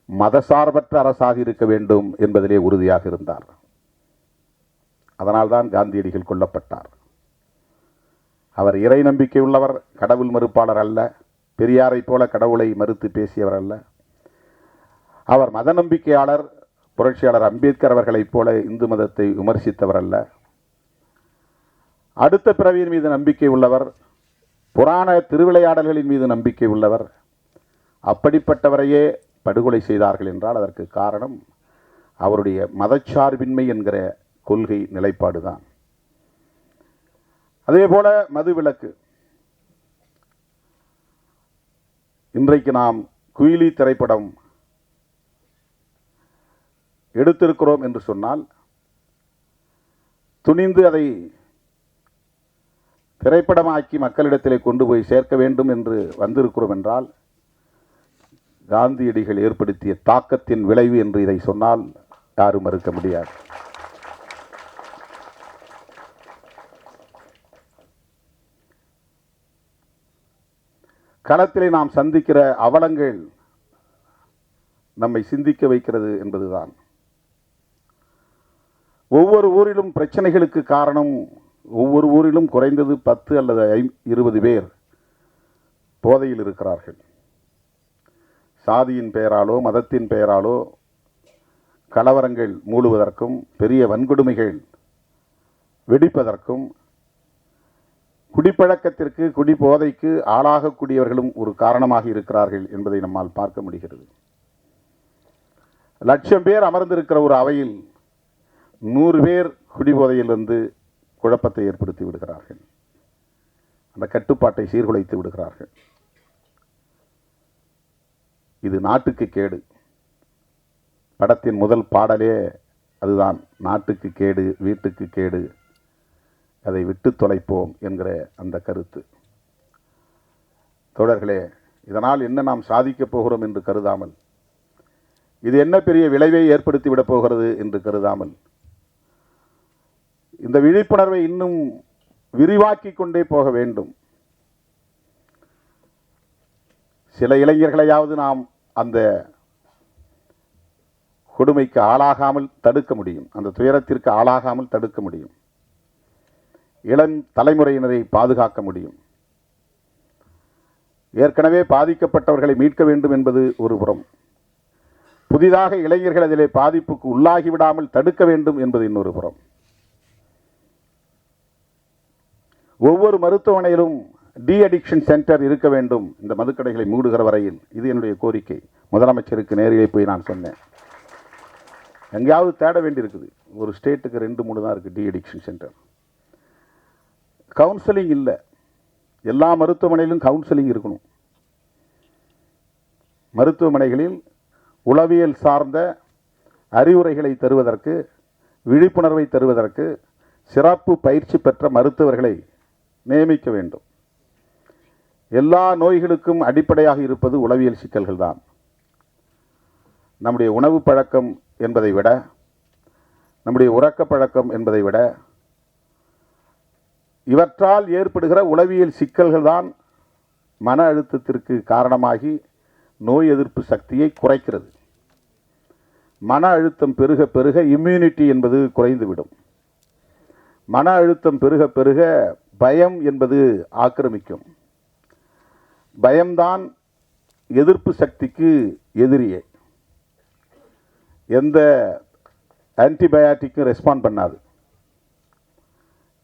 மதசார்பற்ற அரசாக இருக்க வேண்டும் என்பதிலே உறுதியாக இருந்தார். அதனால்தான் காந்தியடிகள் கொல்லப்பட்டார். அவர் இறை நம்பிக்கை உள்ளவர், கடவுள் மறுப்பாளர் அல்ல. பெரியாரை போல கடவுளை மறுத்து பேசியவர் அல்ல. அவர் மத நம்பிக்கையாளர். புரட்சியாளர் அம்பேத்கர் அவர்களைப் போல இந்து மதத்தை விமர்சித்தவர் அல்ல. அடுத்த பிறவியின் மீது நம்பிக்கை உள்ளவர், புராண திருவிளையாடல்களின் மீது நம்பிக்கை உள்ளவர். அப்படிப்பட்டவரையே படுகொலை செய்தார்கள் என்றால் அதற்கு காரணம் அவருடைய மதச்சார்பின்மை என்கிற கொள்கை நிலைப்பாடுதான். அதே போல மதுவிலக்கு. இன்றைக்கு நாம் குயிலி திரைப்படம் எடுத்திருக்கிறோம் என்று சொன்னால், துணிந்து அதை திரைப்படமாக்கி மக்களிடத்திலே கொண்டு போய் சேர்க்க வேண்டும் என்று வந்திருக்கிறோம் என்றால், காந்தியடிகள் ஏற்படுத்திய தாக்கத்தின் விளைவு என்று இதை சொன்னால் யாரும் மறுக்க முடியாது. களத்திலே நாம் சந்திக்கிற அவலங்கள் நம்மை சிந்திக்க வைக்கிறது என்பதுதான். ஒவ்வொரு ஊரிலும் பிரச்சனைகளுக்கு காரணம், ஒவ்வொரு ஊரிலும் குறைந்தது 10 அல்லது 20 பேர் போதையில் இருக்கிறார்கள். சாதியின் பெயராலோ மதத்தின் பெயராலோ கலவரங்கள் மூடுவதற்கும் பெரிய வன்கொடுமைகள் வெடிப்பதற்கும் குடிப்பழக்கத்திற்கு, குடிபோதைக்கு ஆளாகக்கூடியவர்களும் ஒரு காரணமாக இருக்கிறார்கள் என்பதை நம்மால் பார்க்க முடிகிறது. 1,00,000 பேர் அமர்ந்திருக்கிற ஒரு அவையில் 100 பேர் குடிபோதையில் வந்து குழப்பத்தை ஏற்படுத்தி விடுகிறார்கள். அந்த கட்டுப்பாட்டை சீர்குலைத்து விடுகிறார்கள். இது நாட்டுக்கு கேடு. படத்தின் முதல் பாடலே அதுதான், நாட்டுக்கு கேடு, வீட்டுக்கு கேடு, அதை விட்டு தொலைப்போம் என்கிற அந்த கருத்து. தோழர்களே, இதனால் என்ன நாம் சாதிக்கப் போகிறோம் என்று கருதாமல், இது என்ன பெரிய விளைவை ஏற்படுத்திவிடப் போகிறது என்று கருதாமல், இந்த விழிப்புணர்வை இன்னும் விரிவாக்கி கொண்டே போக வேண்டும். சில இளைஞர்களையாவது நாம் அந்த கொடுமைக்கு ஆளாகாமல் தடுக்க முடியும், அந்த துயரத்திற்கு ஆளாகாமல் தடுக்க முடியும். இளம் தலைமுறையினரை பாதுகாக்க முடியும். ஏற்கனவே பாதிக்கப்பட்டவர்களை மீட்க வேண்டும் என்பது ஒரு புறம், புதிதாக இளைஞர்கள் அதிலே பாதிப்புக்கு உள்ளாகிவிடாமல் தடுக்க வேண்டும் என்பது இன்னொரு புறம். ஒவ்வொரு மருத்துவமனையிலும் டி அடிக்ஷன் சென்டர் இருக்க வேண்டும் இந்த மதுக்கடைகளை மூடுகிற வரையில். இது என்னுடைய கோரிக்கை. முதலமைச்சருக்கு நேரிலே போய் நான் சொன்னேன். எங்கேயாவது தேட வேண்டியிருக்குது. ஒரு ஸ்டேட்டுக்கு 2-3 தான் இருக்குது டி அடிக்ஷன் சென்டர். கவுன்சிலிங் இல்லை. எல்லா மருத்துவமனையிலும் கவுன்சிலிங் இருக்கணும். மருத்துவமனைகளில் உளவியல் சார்ந்த அறிவுரைகளை தருவதற்கு, விழிப்புணர்வை தருவதற்கு சிறப்பு பயிற்சி பெற்ற மருத்துவர்களை நியமிக்க வேண்டும். எல்லா நோய்களுக்கும் அடிப்படையாக இருப்பது உளவியல் சிக்கல்கள் தான். நம்முடைய உணவு பழக்கம் என்பதை விட, நம்முடைய உறக்க பழக்கம் என்பதை விட, இவற்றால் ஏற்படுகிற உளவியல் சிக்கல்கள் தான் மன அழுத்தத்திற்கு காரணமாகி நோய் எதிர்ப்பு சக்தியை குறைக்கிறது. மன அழுத்தம் பெருக பெருக இம்யூனிட்டி என்பது குறைந்துவிடும். மன அழுத்தம் பெருக பெருக பயம் என்பது ஆக்கிரமிக்கும். பயம்தான் எதிர்ப்பு சக்திக்கு எதிரியே. எந்த ஆன்டிபயாட்டிக்கும் ரெஸ்பாண்ட் பண்ணாது.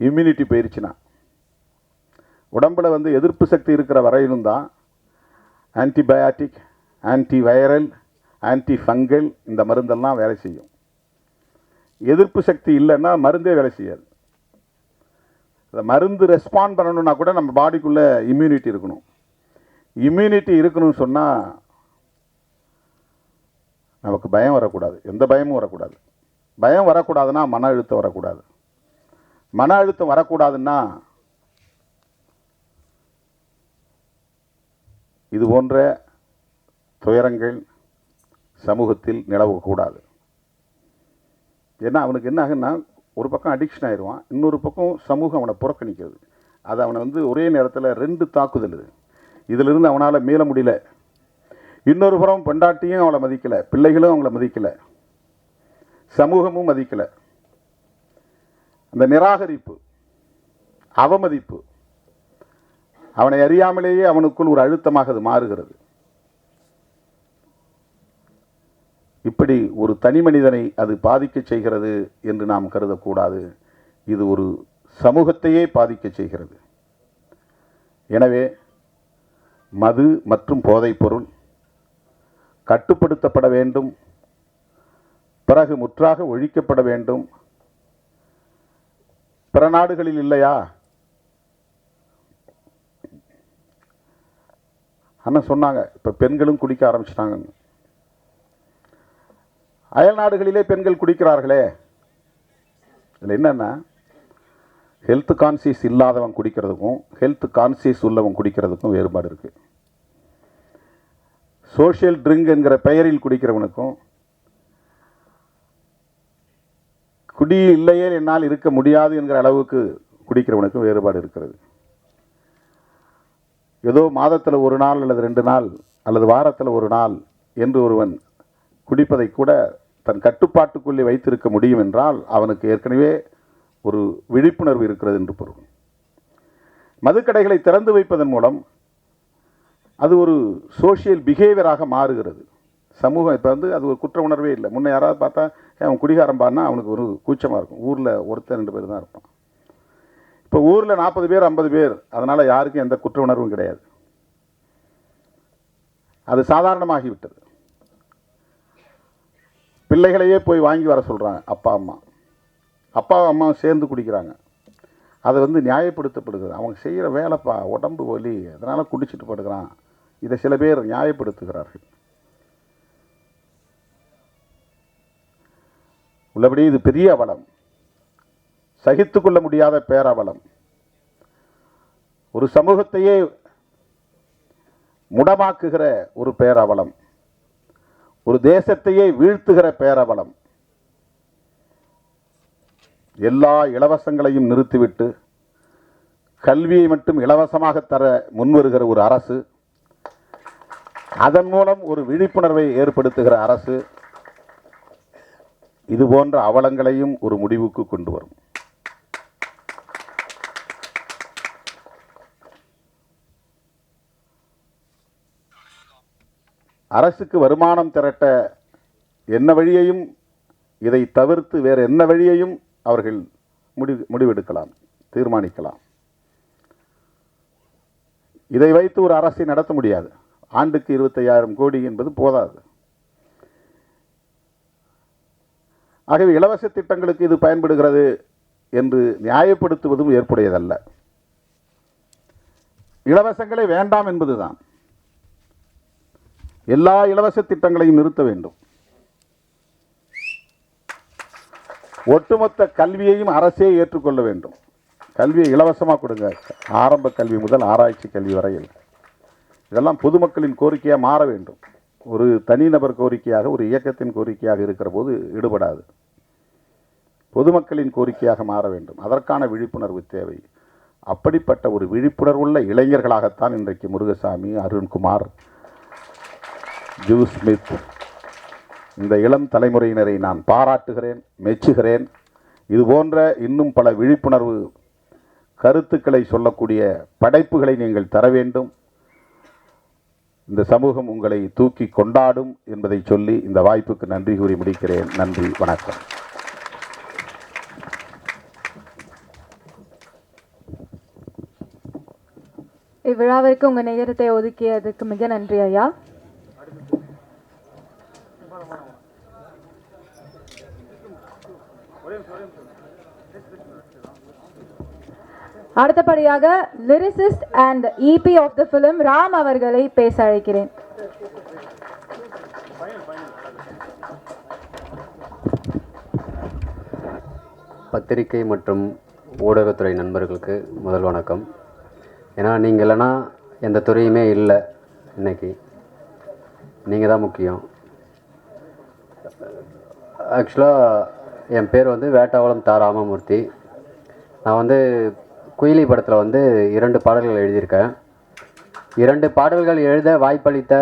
இம்யூனிட்டி போயிருச்சுன்னா, உடம்பில் எதிர்ப்பு சக்தி இருக்கிற வரையிலும் தான் ஆன்டிபயாட்டிக், ஆன்டிவைரல், ஆன்டி ஃபங்கல் இந்த மருந்தெல்லாம் வேலை செய்யும். எதிர்ப்பு சக்தி இல்லைன்னா மருந்தே வேலை செய்யாது. அந்த மருந்து ரெஸ்பாண்ட் பண்ணணும்னா கூட நம்ம பாடிக்குள்ளே இம்யூனிட்டி இருக்கணும். இம்யூனிட்டி இருக்கணும்னு சொன்னால் நமக்கு பயம் வரக்கூடாது, எந்த பயமும் வரக்கூடாது. பயம் வரக்கூடாதுன்னா மன அழுத்தம் வரக்கூடாது. மன அழுத்தம் வரக்கூடாதுன்னா இது போன்ற துயரங்கள் சமூகத்தில் நிலவக்கூடாது. ஏன்னா அவனுக்கு என்ன ஆகுன்னா, ஒரு பக்கம் அடிக்ஷன் ஆயிடுவான், இன்னொரு பக்கம் சமூகம் அவனை புறக்கணிக்கிறது. அது அவனை ஒரே நேரத்தில் 2 தாக்குதல். இதிலிருந்து அவனால் மீள முடியல. இன்னொரு புறம் பொண்டாட்டியும் அவளை மதிக்கலை, பிள்ளைகளும் அவங்கள மதிக்கலை, சமூகமும் மதிக்கலை. அந்த நிராகரிப்பு, அவமதிப்பு அவனை அறியாமலேயே அவனுக்குள் ஒரு அழுத்தமாக அது மாறுகிறது. இப்படி ஒரு தனி மனிதனை அது பாதிக்க செய்கிறது என்று நாம் கருதக்கூடாது. இது ஒரு சமூகத்தையே பாதிக்க செய்கிறது. எனவே மது மற்றும் போதைப்பொருள் கட்டுப்படுத்தப்பட வேண்டும், பிறகு முற்றாக ஒழிக்கப்பட வேண்டும். பிற நாடுகளில் இல்லையா? அண்ணன் சொன்னாங்க, இப்போ பெண்களும் குடிக்க ஆரம்பிச்சிட்டாங்கன்னு. அயல் நாடுகளிலே பெண்கள் குடிக்கிறார்களே. இதில் என்னென்னா, ஹெல்த் கான்சியஸ் இல்லாதவன் குடிக்கிறதுக்கும் ஹெல்த் கான்சியஸ் உள்ளவன் குடிக்கிறதுக்கும் வேறுபாடு இருக்குது. சோஷியல் ட்ரிங்க் என்கிற பெயரில் குடிக்கிறவனுக்கும், குடி இல்லையே என்னால் இருக்க முடியாது என்கிற அளவுக்கு குடிக்கிறவனுக்கும் வேறுபாடு இருக்கிறது. ஏதோ மாதத்தில் 1 நாள் அல்லது 2 நாள் அல்லது வாரத்தில் 1 நாள் என்று ஒருவன் குடிப்பதை கூட தன் கட்டுப்பாட்டுக்குள்ளே வைத்திருக்க முடியும் என்றால் அவனுக்கு ஏற்கனவே ஒரு விழிப்புணர்வு இருக்கிறது என்று பொருள். மதுக்கடைகளை திறந்து வைப்பதன் மூலம் அது ஒரு சோஷியல் பிஹேவியராக மாறுகிறது. சமூகம் இப்போ அது ஒரு குற்ற உணர்வே இல்லை. முன்னே யாராவது பார்த்தா அவன் குடிகாரம்பான்னா அவனுக்கு ஒரு கூச்சமாக இருக்கும். ஊரில் 1-2 பேர் தான் இருப்பான். இப்போ ஊரில் 40 பேர் 50 பேர், அதனால் யாருக்கும் எந்த குற்ற உணர்வும் கிடையாது. அது சாதாரணமாகிவிட்டது. பிள்ளைகளையே போய் வாங்கி வர சொல்கிறாங்க அப்பா அம்மாவும் சேர்ந்து குடிக்கிறாங்க. அது நியாயப்படுத்தப்படுகிறது. அவங்க செய்கிற வேலைப்பா, உடம்பு வலி, அதனால் குடிச்சிட்டு படுக்கிறான். இதை சில பேர் நியாயப்படுத்துகிறார்கள். உள்ளபடி இது பெரிய அவலம், சகித்து கொள்ள முடியாத பேரவலம். ஒரு சமூகத்தையே முடமாக்குகிற ஒரு பேரவலம், ஒரு தேசத்தையே வீழ்த்துகிற பேரவலம். எல்லா இலவசங்களையும் நிறுத்திவிட்டு கல்வியை மட்டும் இலவசமாக தர முன்வருகிற ஒரு அரசு, அதன் மூலம் ஒரு விழிப்புணர்வை ஏற்படுத்துகிற அரசு இது போன்ற அவலங்களையும் ஒரு முடிவுக்கு கொண்டு வரும். அரசுக்கு வருமானம் திரட்ட என்ன வழியையும், இதை தவிர்த்து வேறு என்ன வழியையும் அவர்கள் முடிவெடுக்கலாம், தீர்மானிக்கலாம். இதை வைத்து ஒரு அரசை நடத்த முடியாது. ஆண்டுக்கு 25,000 கோடி என்பது போதாது. ஆகவே இலவச திட்டங்களுக்கு இது பயன்படுகிறது என்று நியாயப்படுத்துவதும் ஏற்புடையதல்ல. இலவசங்களே வேண்டாம் என்பதுதான். எல்லா இலவச திட்டங்களையும் நிறுத்த வேண்டும். ஒட்டுமொத்த கல்வியையும் அரசே ஏற்றுக்கொள்ள வேண்டும். கல்வியை இலவசமாக கொடுங்க, ஆரம்ப கல்வி முதல் ஆராய்ச்சி கல்வி வரையில். இதெல்லாம் பொதுமக்களின் கோரிக்கையாக மாற வேண்டும். ஒரு தனிநபர் கோரிக்கையாக, ஒரு இயக்கத்தின் கோரிக்கையாக இருக்கிற போது ஈடுபடாது. பொதுமக்களின் கோரிக்கையாக மாற வேண்டும். அதற்கான விழிப்புணர்வு தேவை. அப்படிப்பட்ட ஒரு விழிப்புணர்வுள்ள இளைஞர்களாகத்தான் இன்றைக்கு முருகசாமி, அருண்குமார், ஜூ ஸ்மித், இந்த இளம் தலைமுறையினரை நான் பாராட்டுகிறேன், மெச்சுகிறேன். இது போன்ற இன்னும் பல விழிப்புணர்வு கருத்துக்களை சொல்லக்கூடிய படைப்புகளை நீங்கள் தர வேண்டும். இந்த சமூகம் உங்களை தூக்கி கொண்டாடும் என்பதை சொல்லி இந்த வாய்ப்புக்கு நன்றி கூறி முடிக்கிறேன். நன்றி, வணக்கம். இவ்விழாவிற்கு உங்கள் நேரத்தை ஒதுக்கியதுக்கு மிக நன்றி ஐயா. அடுத்தபடியாக lyricist and EP of the film Ram அவர்களை பேச அழைக்கிறேன். பத்திரிகை மற்றும் ஊடகத்துறை நண்பர்களுக்கு முதல் வணக்கம். ஏன்னா நீங்கள் இல்லைன்னா எந்த துறையுமே இல்லை. இன்னைக்கு நீங்கள் தான் முக்கியம். ஆக்சுவலாக என் பேர் வந்து வேட்டாவளம் தா ராமமூர்த்தி. நான் குயிலி படத்தில் 2 பாடல்கள் எழுதியிருக்கேன். 2 பாடல்கள் எழுத வாய்ப்பளித்த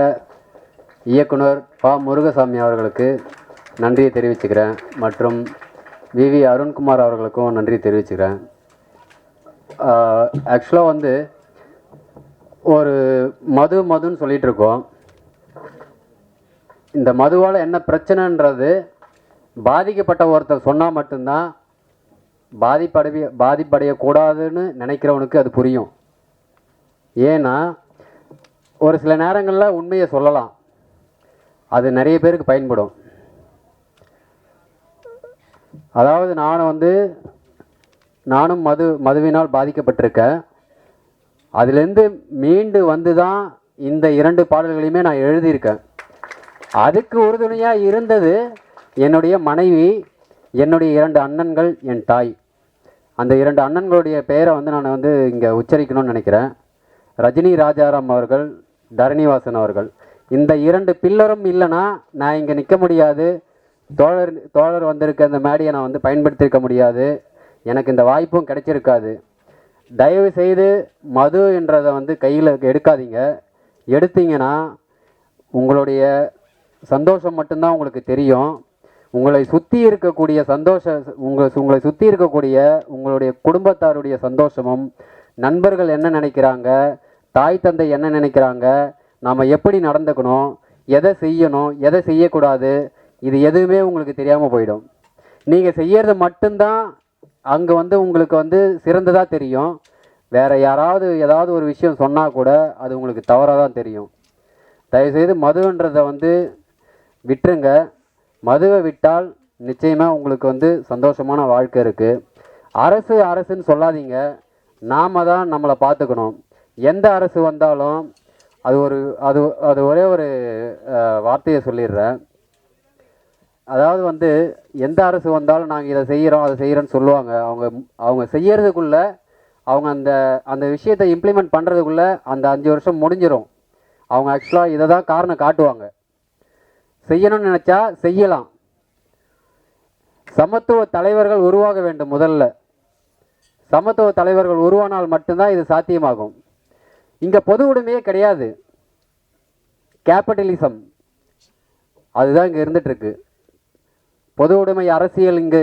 இயக்குனர் பா முருகசாமி அவர்களுக்கு நன்றியை தெரிவிச்சுக்கிறேன். மற்றும் விவி அருண்குமார் அவர்களுக்கும் நன்றி தெரிவிச்சுக்கிறேன். ஆக்சுவலாக ஒரு மதுன்னு சொல்லிகிட்டு இருக்கோம். இந்த மதுவால் என்ன பிரச்சனைன்றது பாதிக்கப்பட்ட ஒருத்தர் சொன்னால் மட்டும்தான் பாதிப்படையக்கூடாதுன்னு நினைக்கிறவனுக்கு அது புரியும். ஏன்னா ஒரு சில நேரங்களில் உண்மையை சொல்லலாம், அது நிறைய பேருக்கு பயன்படும். அதாவது நானும் மதுவினால் பாதிக்கப்பட்டிருக்கேன். அதுலேருந்து மீண்டு தான் இந்த 2 பாடல்களையுமே நான் எழுதியிருக்கேன். அதுக்கு உறுதுணையாக இருந்தது என்னுடைய மனைவி, என்னுடைய 2 அண்ணன்கள், என் தாய். அந்த 2 அண்ணன்களுடைய பெயரை நான் இங்கே உச்சரிக்கணும்னு நினைக்கிறேன். ரஜினி ராஜாராம் அவர்கள், தரணிவாசன் அவர்கள். இந்த 2 பில்லரும் இல்லைன்னா நான் இங்கே நிற்க முடியாது. தோழர் வந்திருக்க இந்த மேடையை நான் பயன்படுத்தியிருக்க முடியாது. எனக்கு இந்த வாய்ப்பும் கிடைச்சிருக்காது. தயவு செய்து மது என்றதை கையில் எடுக்காதீங்க. எடுத்தீங்கன்னா உங்களுடைய சந்தோஷம் மட்டும்தான் உங்களுக்கு தெரியும். உங்களை சுற்றி இருக்கக்கூடிய உங்களை சுற்றி இருக்கக்கூடிய உங்களுடைய குடும்பத்தாருடைய சந்தோஷமும், நண்பர்கள் என்ன நினைக்கிறாங்க, தாய் தந்தை என்ன நினைக்கிறாங்க, நாம் எப்படி நடந்துக்கணும், எதை செய்யணும், எதை செய்யக்கூடாது, இது எதுவுமே உங்களுக்கு தெரியாமல் போயிடும். நீங்கள் செய்யறது மட்டும்தான் அங்கே உங்களுக்கு சிறந்ததாக தெரியும். வேறு யாராவது ஏதாவது ஒரு விஷயம் சொன்னால் கூட அது உங்களுக்கு தவறாக தான் தெரியும். தயவுசெய்து மதுன்றதை விட்டுருங்க. மதுவை விட்டால் நிச்சயமாக உங்களுக்கு சந்தோஷமான வாழ்க்கை இருக்குது. அரசுன்னு சொல்லாதீங்க. நாம் தான் நம்மளை பார்த்துக்கணும். எந்த அரசு வந்தாலும் அது ஒரே ஒரு வார்த்தையை சொல்லிடுறேன். அதாவது எந்த அரசு வந்தாலும் நாங்கள் இதை செய்கிறோம் அதை செய்கிறோன்னு சொல்லுவாங்க. அவங்க செய்யறதுக்குள்ளே அவங்க அந்த விஷயத்தை இம்ப்ளிமெண்ட் பண்ணுறதுக்குள்ளே அந்த 5 வருஷம் முடிஞ்சிடும். அவங்க ஆக்சுவலாக இதை தான் காரணம் காட்டுவாங்க. செய்யணும்னு நினச்சா செய்யலாம். சமத்துவ தலைவர்கள் உருவாக வேண்டும். முதல்ல சமத்துவ தலைவர்கள் உருவானால் மட்டும்தான் இது சாத்தியமாகும். இங்கே பொது உடைமையே கிடையாது, கேபிட்டலிசம் அதுதான் இங்கே இருந்துகிட்ருக்கு. பொது உடைமை அரசியல் இங்கே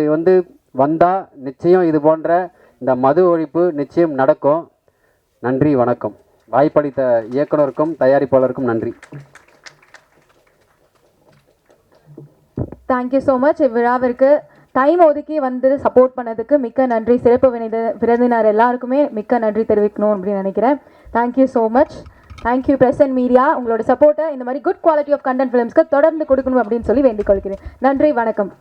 வந்தால் நிச்சயம் இது போன்ற இந்த மது ஒழிப்பு நிச்சயம் நடக்கும். நன்றி, வணக்கம். வாய்ப்பளித்த இயக்குனருக்கும் தயாரிப்பாளருக்கும் நன்றி. Thank you so much. இவ்விழாவிற்கு டைம் ஒதுக்கி சப்போர்ட் பண்ணதுக்கு மிக்க நன்றி. சிறப்பு விருந்தினர் எல்லாருக்குமே மிக்க நன்றி தெரிவிக்கணும் அப்படின்னு நினைக்கிறேன். Thank you so much. Thank you press and media. உங்களோட சப்போர்ட்டை இந்த மாதிரி குட் குவாலிட்டி ஆஃப் கண்டென்ட் ஃபிலிம்ஸ்க்கு தொடர்ந்து கொடுக்கணும் அப்படின்னு சொல்லி வேண்டிக் கொள்கிறேன். நன்றி, வணக்கம்.